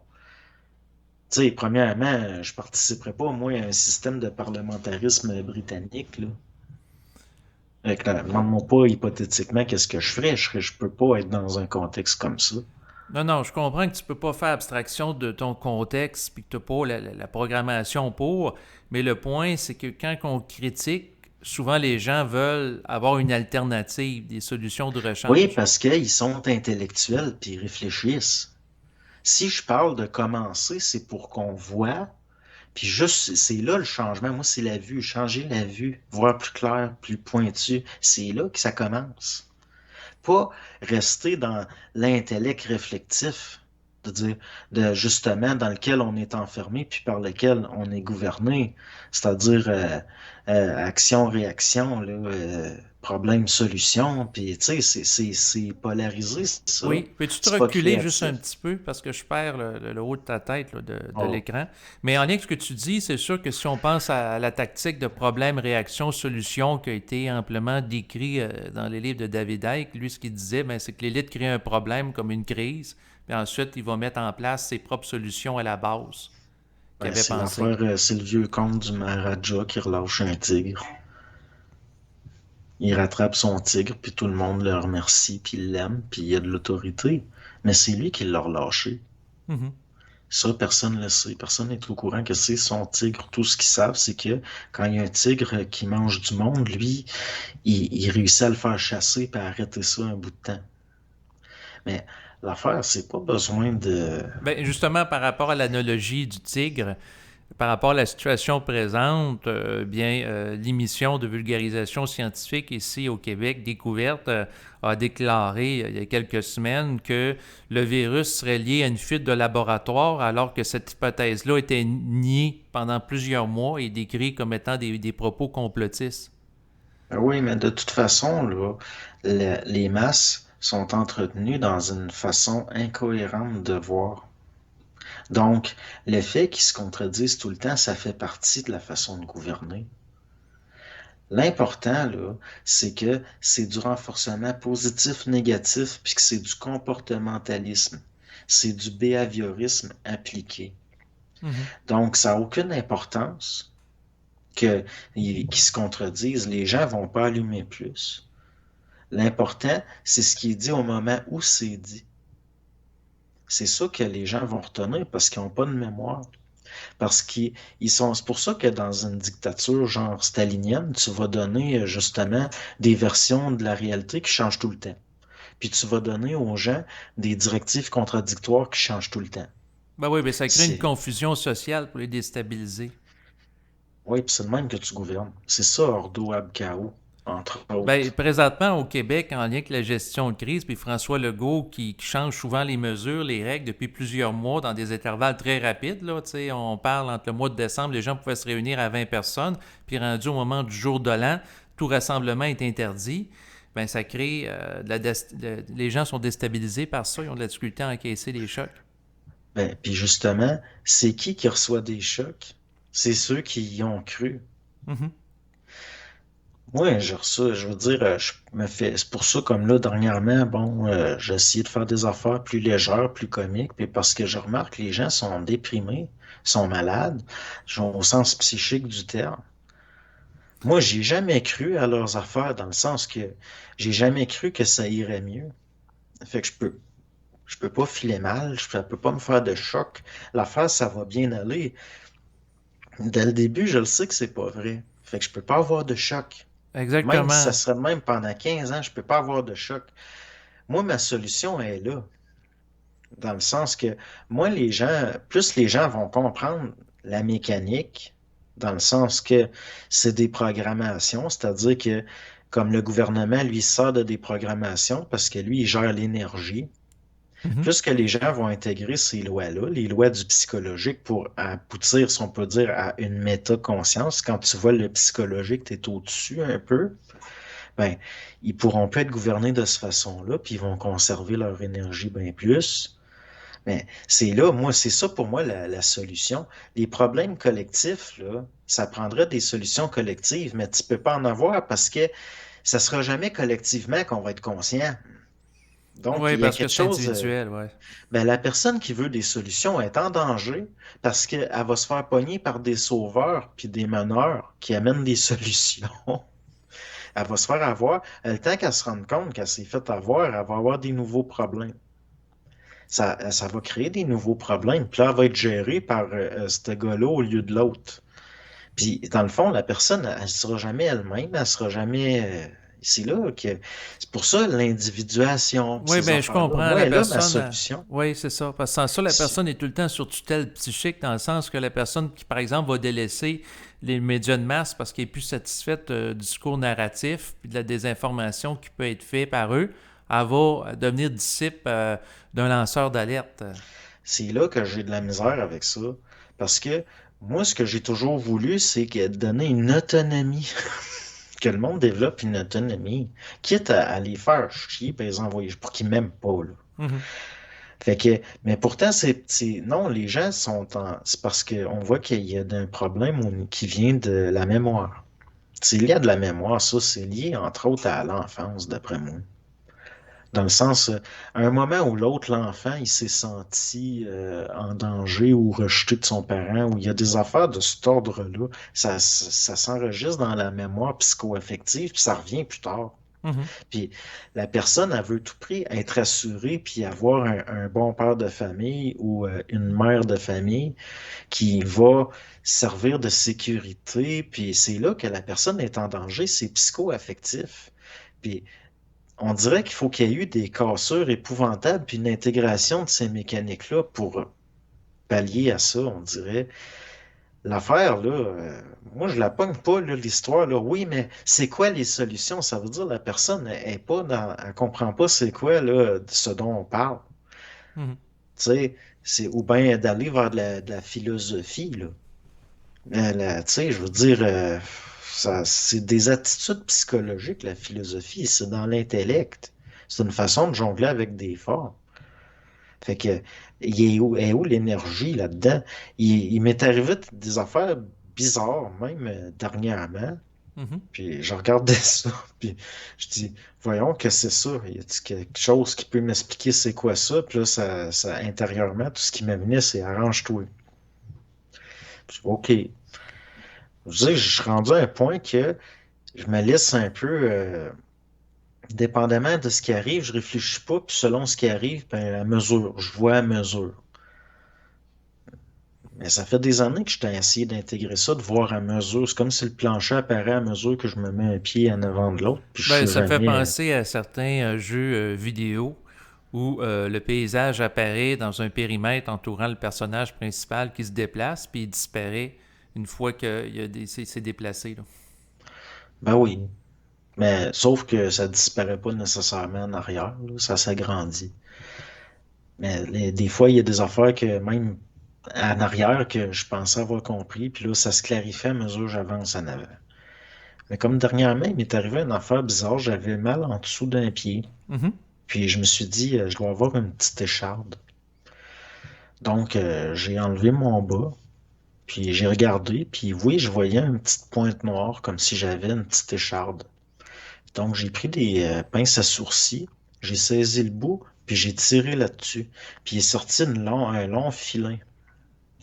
Tu sais, premièrement, je participerai pas, moi, à un système de parlementarisme britannique, là. Demande-moi pas hypothétiquement qu'est-ce que je ferais. Je peux pas être dans un contexte comme ça. Non, non, je comprends que tu peux pas faire abstraction de ton contexte puis que tu n'as pas la programmation pour, mais le point, c'est que quand on critique, souvent les gens veulent avoir une alternative, des solutions de Oui, rechange. parce qu'ils sont intellectuels puis ils réfléchissent. Si je parle de commencer, c'est pour qu'on voit, puis juste, c'est là le changement. Moi, c'est la vue, changer la vue, voir plus clair, plus pointu. C'est là que ça commence. Pas rester dans l'intellect réflectif, de dire, de justement dans lequel on est enfermé, puis par lequel on est gouverné, c'est-à-dire action-réaction, là, problème-solution, puis tu sais, c'est polarisé, c'est ça. Oui, peux-tu te C'est pas reculer juste un créatif. petit peu parce que je perds le haut de ta tête là, de Oh. l'écran. Mais en lien avec ce que tu dis, c'est sûr que si on pense à la tactique de problème, réaction, solution qui a été amplement décrit dans les livres de David Icke, lui ce qu'il disait, ben, c'est que l'élite crée un problème comme une crise, puis ensuite il va mettre en place ses propres solutions à la base qu'il Ben, avait c'est pensé. l'affaire, c'est le vieux conte du Maharaja qui relâche un tigre. Il rattrape son tigre, puis tout le monde le remercie, puis il l'aime, puis il y a de l'autorité. Mais c'est lui qui l'a relâché. Mhm. Ça, personne ne le sait. Personne n'est au courant que c'est son tigre. Tout ce qu'ils savent, c'est que quand il y a un tigre qui mange du monde, lui, il réussit à le faire chasser et à arrêter ça un bout de temps. Mais l'affaire, c'est pas besoin de... Ben, justement, par rapport à l'analogie du tigre, par rapport à la situation présente, l'émission de vulgarisation scientifique ici au Québec, Découverte, a déclaré il y a quelques semaines que le virus serait lié à une fuite de laboratoire, alors que cette hypothèse-là était niée pendant plusieurs mois et décrite comme étant des propos complotistes. Ben oui, mais de toute façon, là, les masses sont entretenues dans une façon incohérente de voir. Donc, le fait qu'ils se contredisent tout le temps, ça fait partie de la façon de gouverner. L'important, là, c'est que c'est du renforcement positif-négatif, puis que c'est du comportementalisme. C'est du behaviorisme appliqué. Mhm. Donc, ça n'a aucune importance qu'ils se contredisent. Les gens vont pas allumer plus. L'important, c'est ce qui est dit au moment où c'est dit. C'est ça que les gens vont retenir parce qu'ils n'ont pas de mémoire. Parce qu'ils sont, c'est pour ça que dans une dictature genre stalinienne, tu vas donner justement des versions de la réalité qui changent tout le temps. Puis tu vas donner aux gens des directives contradictoires qui changent tout le temps. Ben oui, ben ça crée une C'est, confusion sociale pour les déstabiliser. oui, puis c'est le même que tu gouvernes. C'est ça, Ordo ab Chaos, entre Ben, autres. présentement, au Québec, en lien avec la gestion de crise, puis François Legault qui change souvent les mesures, les règles depuis plusieurs mois dans des intervalles très rapides. Là, on parle entre le mois de décembre, les gens pouvaient se réunir à 20 personnes, puis rendu au moment du jour de l'an, tout rassemblement est interdit. ben ça crée les gens sont déstabilisés par ça, ils ont de la difficulté à encaisser les chocs. Ben, puis justement, c'est qui reçoit des chocs? C'est ceux qui y ont cru. Mhm. Moi, j'ai reçu, je veux dire, je me fais, c'est pour ça, comme là, dernièrement, bon, j'ai essayé de faire des affaires plus légères, plus comiques, puis parce que je remarque que les gens sont déprimés, sont malades, au sens psychique du terme. Moi, j'ai jamais cru à leurs affaires dans le sens que j'ai jamais cru que ça irait mieux. Fait que je peux pas filer mal, ça peux pas me faire de choc. L'affaire, ça va bien aller. Dès le début, je le sais que c'est pas vrai. Fait que je peux pas avoir de choc. Même si ça Exactement. serait même pendant 15 ans, je peux pas avoir de choc. Moi, ma solution est là, dans le sens que moi, plus les gens vont comprendre la mécanique, dans le sens que c'est des programmations, c'est-à-dire que comme le gouvernement, lui, sort de des programmations parce que lui, il gère l'énergie. Mhm. Plus que les gens vont intégrer ces lois-là, les lois du psychologique pour aboutir, si on peut dire, à une métaconscience, quand tu vois le psychologique, tu es au-dessus un peu, ben, ils pourront pas être gouvernés de cette façon-là, puis ils vont conserver leur énergie bien plus. Mais c'est là, moi, c'est ça pour moi la solution. Les problèmes collectifs, là, ça prendrait des solutions collectives, mais tu peux pas en avoir parce que ça sera jamais collectivement qu'on va être conscient. Donc, Oui, il y a parce que quelque c'est chose, individuel, ouais. ben, la personne qui veut des solutions est en danger parce qu'elle va se faire pogner par des sauveurs puis des meneurs qui amènent des solutions. Elle va se faire avoir. Le temps qu'elle se rende compte qu'elle s'est fait avoir, elle va avoir des nouveaux problèmes. Ça va créer des nouveaux problèmes. Puis là, elle va être gérée par ce gars-là au lieu de l'autre. Puis, dans le fond, la personne, elle ne sera jamais elle-même, elle sera jamais. C'est là que. C'est pour ça l'individuation, Oui, ces ben je affaires-là. comprends. Moi, La elle est là ma personne, solution. oui, c'est ça. Parce que sans ça, la Si- personne est tout le temps sur tutelle psychique, dans le sens que la personne qui, par exemple, va délaisser les médias de masse parce qu'elle est plus satisfaite du discours narratif puis de la désinformation qui peut être fait par eux, elle va devenir disciple d'un lanceur d'alerte. C'est là que j'ai de la misère avec ça. Parce que moi, ce que j'ai toujours voulu, c'est donner une autonomie. Que le monde développe une autonomie. Quitte à les faire chier et les envoyer pour qu'ils m'aiment pas, là. Mhm. Fait que, mais pourtant, non, les gens c'est parce qu'on voit qu'il y a un problème qui vient de la mémoire. C'est lié à de la mémoire, ça, c'est lié entre autres à l'enfance, d'après moi. Dans le sens, à un moment ou l'autre, l'enfant, il s'est senti en danger ou rejeté de son parent, ou il y a des affaires de cet ordre-là. Ça s'enregistre dans la mémoire psycho-affective, puis ça revient plus tard. Mhm. Puis la personne, elle veut tout prix être assurée, puis avoir un bon père de famille ou une mère de famille qui va servir de sécurité. Puis c'est là que la personne est en danger, c'est psycho-affectif. Puis on dirait qu'il faut qu'il y ait eu des cassures épouvantables, puis une intégration de ces mécaniques-là pour pallier à ça, on dirait. L'affaire, là, moi, je la pogne pas, là, l'histoire, là. Oui, mais c'est quoi les solutions? Ça veut dire la personne elle pas elle comprend pas c'est quoi, là, ce dont on parle. Mhm. Tu sais, ou bien d'aller vers de la philosophie, là. Tu sais, je veux dire, c'est des attitudes psychologiques, la philosophie, c'est dans l'intellect. C'est une façon de jongler avec des formes. Fait que, est où l'énergie là-dedans? Il m'est arrivé des affaires bizarres, même dernièrement. Mhm. Puis je regardais ça, puis je dis, voyons que c'est ça. Y a-t-il quelque chose qui peut m'expliquer c'est quoi ça? Puis là, intérieurement, tout ce qui me venait, c'est arrange-toi. Puis, OK. Je veux dire, je suis rendu à un point que je me laisse un peu, dépendamment de ce qui arrive, je réfléchis pas, puis selon ce qui arrive, ben, à mesure, je vois à mesure. Mais ça fait des années que je t'ai essayé d'intégrer ça, de voir à mesure. C'est comme si le plancher apparaît à mesure que je me mets un pied en avant de l'autre, puis je Ben, sais ça me fait jamais. penser à certains jeux vidéo où le paysage apparaît dans un périmètre entourant le personnage principal qui se déplace, puis il disparaît une fois qu'il y a c'est déplacé. Là. Ben oui. Mais sauf que ça disparaît pas nécessairement en arrière, là, ça s'agrandit. Mais des fois, il y a des affaires que même en arrière que je pensais avoir compris, puis là, ça se clarifie à mesure que j'avance en avant. Mais comme dernièrement, il m'est arrivé une affaire bizarre, j'avais mal en dessous d'un pied. Mhm. Puis je me suis dit, je dois avoir une petite écharde. Donc, j'ai enlevé mon bas, puis j'ai regardé, puis oui, je voyais une petite pointe noire, comme si j'avais une petite écharde. Donc, j'ai pris des pinces à sourcils, j'ai saisi le bout, puis j'ai tiré là-dessus. Puis il est sorti un long filin.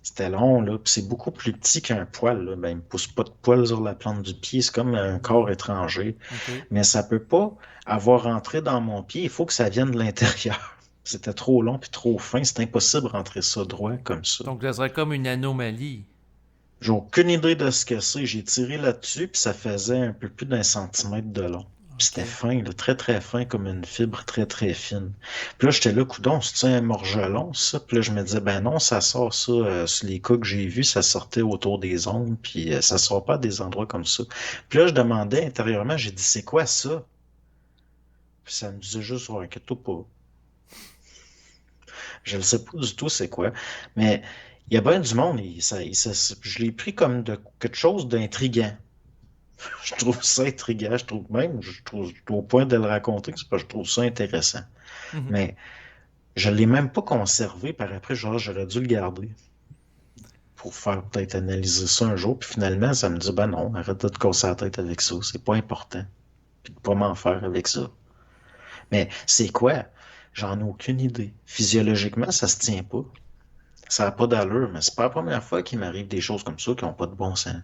C'était long, là, puis c'est beaucoup plus petit qu'un poil, là. Ben, il me pousse pas de poil sur la plante du pied, c'est comme un corps Non. étranger. OK. Mais ça peut pas avoir rentré dans mon pied, il faut que ça vienne de l'intérieur. C'était trop long puis trop fin, c'est impossible de rentrer ça droit comme ça. Donc, ça serait comme une anomalie. J'ai aucune idée de ce que c'est. J'ai tiré là-dessus, puis ça faisait un peu plus d'un centimètre de long. Puis c'était OK. fin, là, très très fin, comme une fibre très très fine. Puis là, j'étais là, coudon, c'est un morgelon, ça. Puis là, je me disais, ben non, ça sort ça. Sur les cas que j'ai vus, ça sortait autour des ongles, puis ça sort pas à des endroits comme ça. Puis là, je demandais intérieurement, j'ai dit, c'est quoi ça? Puis ça me disait juste, ouais, inquiète-toi pas. Je ne sais pas du tout c'est quoi, mais il y a bien du monde, je l'ai pris comme de quelque chose d'intriguant. Je trouve ça intriguant, je trouve même, je trouve au point de le raconter, c'est parce que je trouve ça intéressant. Mhm. Mais je l'ai même pas conservé par après, genre j'aurais dû le garder pour faire peut-être analyser ça un jour, puis finalement ça me dit ben non, arrête de te casser la tête avec ça, c'est pas important, puis de pas m'en faire avec ça. Mais c'est quoi? J'en ai aucune idée. Physiologiquement, ça se tient pas. Ça n'a pas d'allure, mais c'est pas la première fois qu'il m'arrive des choses comme ça qui n'ont pas de bon sens,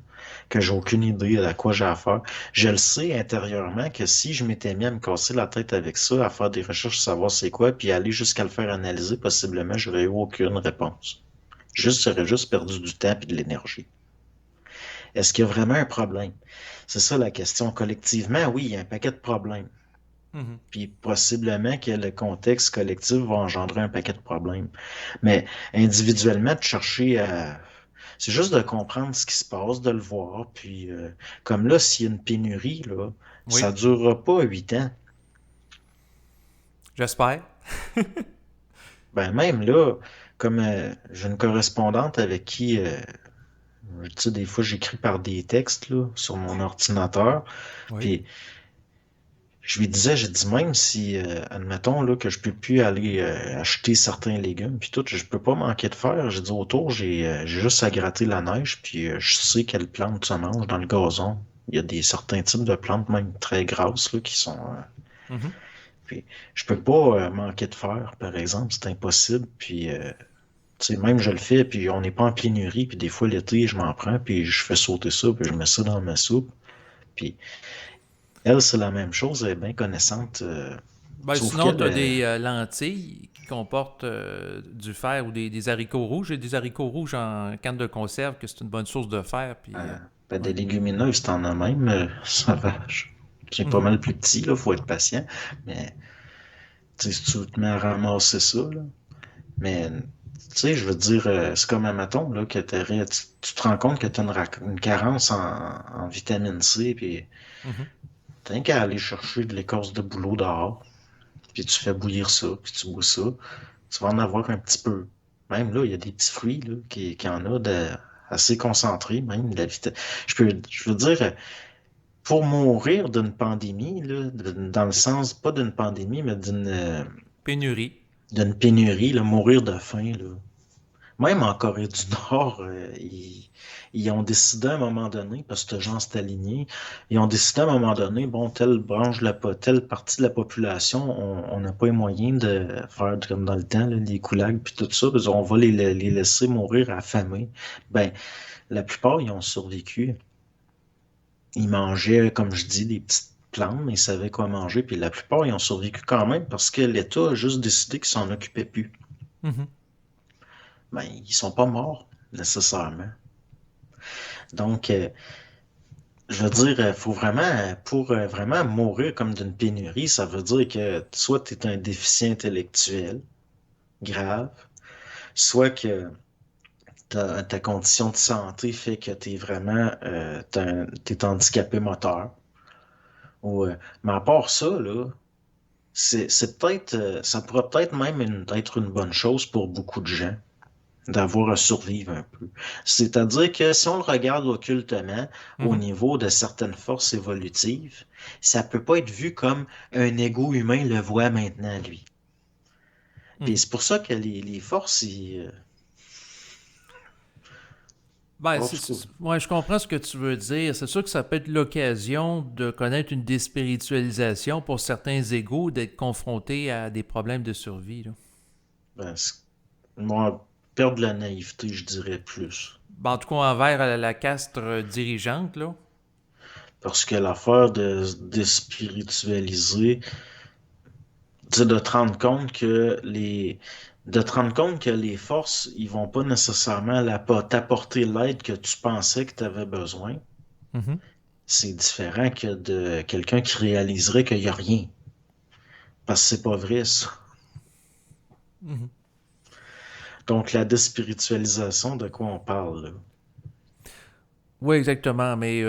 que j'ai aucune idée à quoi j'ai affaire. Je le sais intérieurement que si je m'étais mis à me casser la tête avec ça, à faire des recherches, savoir c'est quoi, puis aller jusqu'à le faire analyser, possiblement, j'aurais eu aucune réponse. J'aurais juste perdu du temps et de l'énergie. Est-ce qu'il y a vraiment un problème? C'est ça la question. Collectivement, oui, il y a un paquet de problèmes. Mhm. Puis possiblement que le contexte collectif va engendrer un paquet de problèmes. Mais individuellement, de chercher à... C'est juste de comprendre ce qui se passe, de le voir. Puis comme là, s'il y a une pénurie, là, Oui. ça durera pas 8 ans. J'espère. Ben même là, comme j'ai une correspondante avec qui, tu sais, des fois j'écris par des textes là, sur mon ordinateur. Oui. Puis je lui disais, j'ai dit même si, admettons là, que je peux plus aller acheter certains légumes, puis tout, je peux pas manquer de fer. J'ai dit autour, j'ai juste à gratter la neige, puis je sais quelles plantes se mangent dans le gazon. Il y a des certains types de plantes, même très grasses, là, qui sont. Mhm. Puis je peux pas manquer de fer, par exemple, c'est impossible. Puis tu sais, même je le fais, puis on n'est pas en pénurie, puis des fois l'été, je m'en prends, puis je fais sauter ça, puis je mets ça dans ma soupe. Puis elle, c'est la même chose, elle est bien connaissante. Ben, Sauf sinon, qu'elle, tu as des lentilles qui comportent du fer ou des haricots rouges. J'ai des haricots rouges en canne de conserve, que c'est une bonne source de fer. Puis, ben, ouais. des légumineuses, t'en as même, sauvage. Qui est pas Mhm. mal plus petit, là, faut être patient. Mais, tu sais, si tu te mets à ramasser ça, là. Mais, tu sais, je veux dire, c'est comme un maton, là, tu te rends compte que t'as une carence en vitamine C, puis Mhm. t'as qu'à aller chercher de l'écorce de bouleau dehors, puis tu fais bouillir ça, puis tu bois ça, tu vas en avoir un petit peu. Même là, il y a des petits fruits, là, qui en a assez concentrés, même, de la vitamine. Je veux dire, pour mourir d'une pandémie, là, dans le sens, pas d'une pandémie, mais Pénurie. d'une pénurie, là, mourir de faim, là. Même en Corée du Nord, ils ont décidé à un moment donné, parce que les gens s'est aligné, ils ont décidé à un moment donné, bon, telle partie de la population, on n'a pas les moyens de faire comme dans le temps, là, les coulags puis tout ça, on va les laisser mourir affamés. Ben, la plupart, ils ont survécu. Ils mangeaient, comme je dis, des petites plantes, mais ils savaient quoi manger. Puis la plupart, ils ont survécu quand même parce que l'État a juste décidé qu'ils s'en occupait plus. Mhm. Ben, ils sont pas morts, nécessairement. Donc, je veux dire, faut vraiment, pour vraiment mourir comme d'une pénurie, ça veut dire que soit tu es un déficient intellectuel grave, soit que ta condition de santé fait que tu es vraiment, t'es handicapé moteur. Ou, mais à part ça, là, c'est peut-être, ça pourrait peut-être même être une bonne chose pour beaucoup de gens. d'avoir à survivre un peu. C'est-à-dire que si on le regarde occultement au Mhm. niveau de certaines forces évolutives, ça peut pas être vu comme un ego humain le voit maintenant, lui. Puis Mhm. c'est pour ça que les forces, Ben, en tout cas, ouais, je comprends ce que tu veux dire. C'est sûr que ça peut être l'occasion de connaître une déspiritualisation pour certains égaux, d'être confrontés à des problèmes de survie, là. ben, moi, perdre la naïveté, je dirais plus. Ben, en tout cas, envers la caste dirigeante, là. Parce que l'affaire de se déspiritualiser, c'est de te rendre compte que les forces, ils vont pas nécessairement t'apporter l'aide que tu pensais que tu avais besoin. Mhm. C'est différent que de quelqu'un qui réaliserait qu'il y a rien. Parce que c'est pas vrai, ça. Mhm. Donc, la déspiritualisation, de quoi on parle, là? Oui, exactement. Mais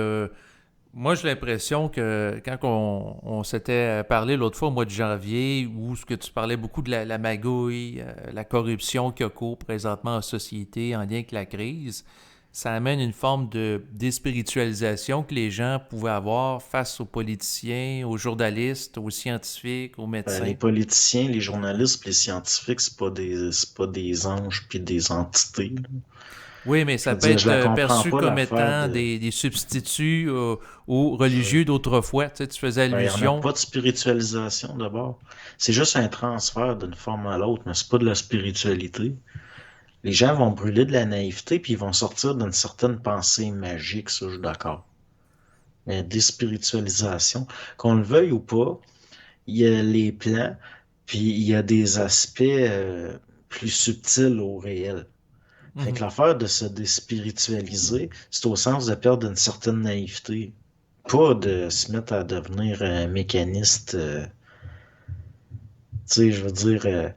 moi, j'ai l'impression que quand on s'était parlé l'autre fois au mois de janvier, où ce que tu parlais beaucoup de la magouille, la corruption qu'il y a cours présentement en société en lien avec la crise, ça amène une forme de déspiritualisation que les gens pouvaient avoir face aux politiciens, aux journalistes, aux scientifiques, aux Ben, les médecins. politiciens, les journalistes, les scientifiques, c'est pas des anges puis des entités, là. Oui, mais Je ça veux peut dire, je être la comprends perçu pas comme l'affaire étant de. des substituts aux euh, religieux d'autrefois. Tu sais, tu faisais Ben, il n'y en a allusion. pas de spiritualisation d'abord. C'est juste un transfert d'une forme à l'autre, mais c'est pas de la spiritualité. Les gens vont brûler de la naïveté puis ils vont sortir d'une certaine pensée magique, ça, je suis d'accord. Mais déspiritualisation, qu'on le veuille ou pas, il y a les plans, puis il y a des aspects plus subtils au réel. Fait que Mhm. l'affaire de se déspiritualiser, c'est au sens de perdre une certaine naïveté. Pas de se mettre à devenir mécaniste. Tu sais, je veux dire,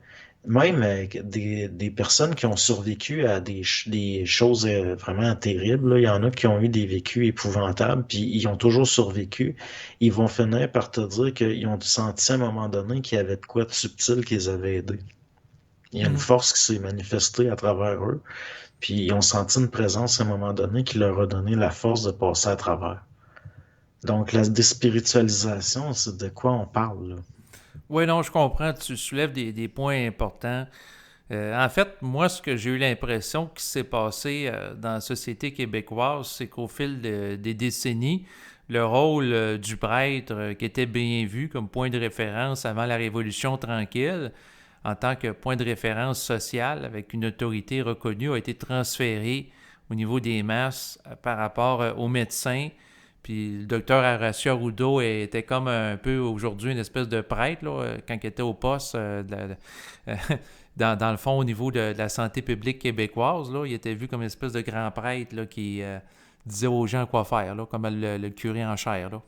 même des personnes qui ont survécu à des choses vraiment terribles, là, il y en a qui ont eu des vécus épouvantables, puis ils ont toujours survécu. Ils vont finir par te dire qu'ils ont senti à un moment donné qu'il y avait de quoi de subtil qui les avait aidés. Il y a une Mhm. force qui s'est manifestée à travers eux, puis ils ont senti une présence à un moment donné qui leur a donné la force de passer à travers. Donc, la déspiritualisation, c'est de quoi on parle, là? Oui, non, je comprends. Tu soulèves des points importants. En fait, moi, ce que j'ai eu l'impression qui s'est passé dans la société québécoise, c'est qu'au fil des décennies, le rôle du prêtre, qui était bien vu comme point de référence avant la Révolution tranquille, en tant que point de référence social avec une autorité reconnue, a été transféré au niveau des masses par rapport aux médecins. Puis le docteur Horacio Arruda était comme un peu aujourd'hui une espèce de prêtre là, quand il était au poste dans le fond au niveau de la santé publique québécoise. Là, il était vu comme une espèce de grand prêtre là, qui disait aux gens quoi faire, là, comme le curé en chair. Là.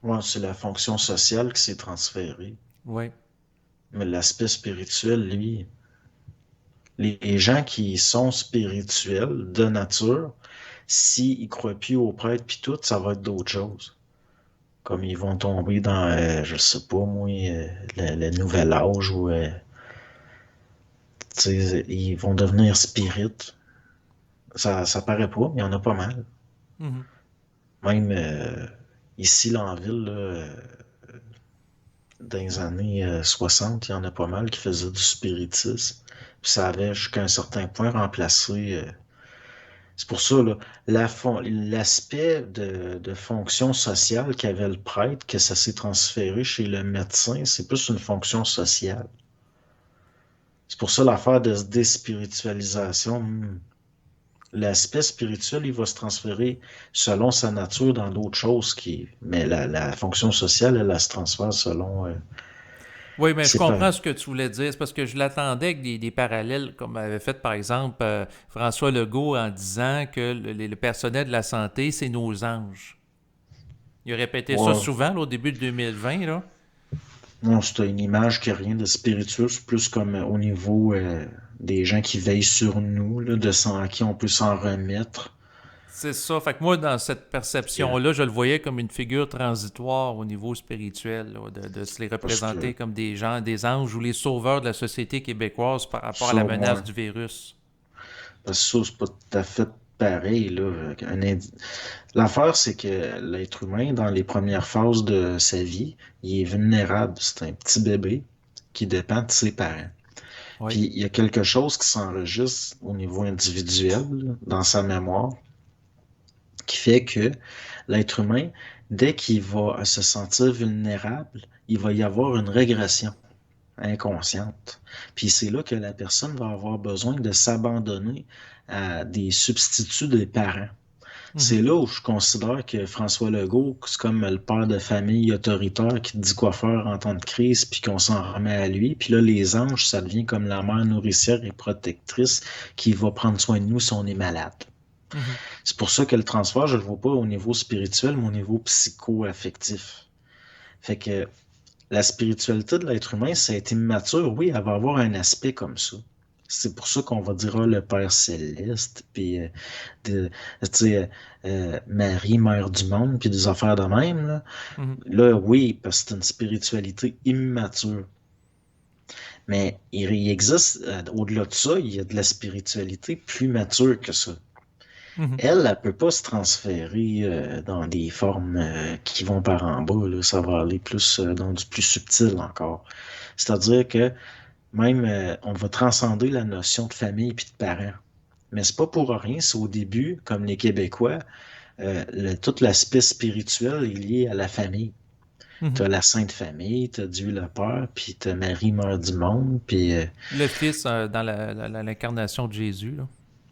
Ouais, c'est la fonction sociale qui s'est transférée. Oui. Mais l'aspect spirituel, lui, les gens qui sont spirituels de nature, s'ils croient plus aux prêtres puis tout, ça va être d'autres choses. Comme ils vont tomber dans, je sais pas moi, le nouvel âge ou tu sais, ils vont devenir spirites. Ça paraît pas, mais il y en a pas mal. Mhm. Même ici, là, en ville, là, dans les années 60, il y en a pas mal qui faisaient du spiritisme. Puis ça avait jusqu'à un certain point remplacé. C'est pour ça, là, l'aspect de fonction sociale qu'avait le prêtre, que ça s'est transféré chez le médecin, c'est plus une fonction sociale. C'est pour ça l'affaire de déspiritualisation. L'aspect spirituel, il va se transférer selon sa nature dans d'autres choses mais la fonction sociale, elle se transfère selon, Oui, mais je c'est pas, comprends ce que tu voulais dire. C'est parce que je l'attendais avec des parallèles, comme avait fait par exemple François Legault en disant que le personnel de la santé, c'est nos anges. Il a répété ça ouais. souvent là, au début de 2020. Là. Non, c'est une image qui n'a rien de spirituel, c'est plus comme au niveau des gens qui veillent sur nous, là, à qui on peut s'en remettre. C'est ça. Fait que moi, dans cette Que- perception-là, je le voyais comme une figure transitoire au niveau spirituel, là, de se les Parce représenter que comme des gens, des anges ou les sauveurs de la société québécoise par rapport à ça, la moi, menace du virus. Parce que ça, c'est pas tout à fait pareil, là. L'affaire, c'est que l'être humain, dans les premières phases de sa vie, il est vulnérable. C'est un petit bébé qui dépend de ses parents. Oui. Puis il y a quelque chose qui s'enregistre au niveau individuel, là, dans sa mémoire, qui fait que l'être humain, dès qu'il va se sentir vulnérable, il va y avoir une régression inconsciente. Puis c'est là que la personne va avoir besoin de s'abandonner à des substituts des parents. C'est Mhm. là où je considère que François Legault, c'est comme le père de famille autoritaire qui te dit quoi faire en temps de crise, puis qu'on s'en remet à lui. Puis là, les anges, ça devient comme la mère nourricière et protectrice qui va prendre soin de nous si on est malade. Mhm. C'est pour ça que le transfert, je le vois pas au niveau spirituel, mais au niveau psycho-affectif. Fait que la spiritualité de l'être humain, ça a été immature, oui, elle va avoir un aspect comme ça. C'est pour ça qu'on va dire ah, le Père Céleste, puis de, tu sais, Marie, Mère du monde, puis des affaires de même. Là, Mhm. là oui, parce que c'est une spiritualité immature. Mais il existe, au-delà de ça, il y a de la spiritualité plus mature que ça. Mhm. Elle peut pas se transférer dans des formes qui vont par en bas. Là. Ça va aller plus dans du plus subtil encore. C'est-à-dire que même on va transcender la notion de famille et de parents. Mais c'est pas pour rien, c'est au début, comme les Québécois, tout l'aspect spirituel est lié à la famille. Mhm. T'as la Sainte Famille, t'as Dieu le Père, puis t'as Marie, Mère du monde, puis Le Fils dans l'incarnation de Jésus, là.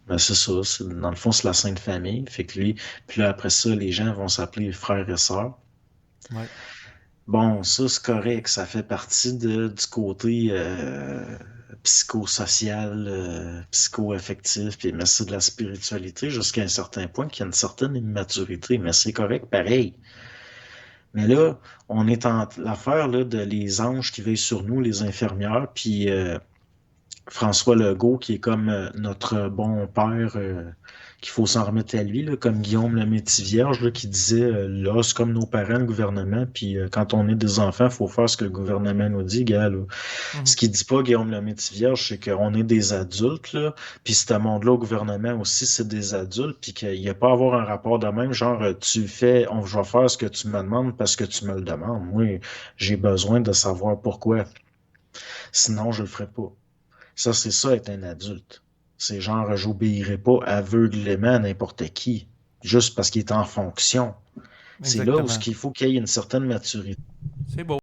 ben, c'est ça. Dans le fond, c'est la Sainte Famille. Fait que lui, puis là, après ça, les gens vont s'appeler frères et sœurs. Ouais. Bon, ça, c'est correct. Ça fait partie du côté psychosocial, psycho-affectif, puis mais c'est de la spiritualité jusqu'à un certain point qui a une certaine immaturité, mais c'est correct pareil. Mais là, on est en l'affaire là, de les anges qui veillent sur nous, les infirmières, puis François Legault, qui est comme notre bon père, qu'il faut s'en remettre à lui, là, comme Guillaume le Métis-Vierge, là, qui disait là, c'est comme nos parents, le gouvernement, puis quand on est des enfants, il faut faire ce que le gouvernement nous dit, gars, là. Ce Mhm. qu'il dit pas, Guillaume le Métis-Vierge, c'est qu'on est des adultes, là, puis ce monde-là, au gouvernement aussi, c'est des adultes, puis qu'il n'y a pas à avoir un rapport de même, genre, tu fais, je vais faire ce que tu me demandes parce que tu me le demandes. Moi, j'ai besoin de savoir pourquoi. Sinon, je le ferai pas. Ça, c'est ça, être un adulte. C'est genre, j'obéirai pas aveuglément à n'importe qui, juste parce qu'il est en fonction. C'est là où Exactement. il faut qu'il y ait une certaine maturité. C'est beau.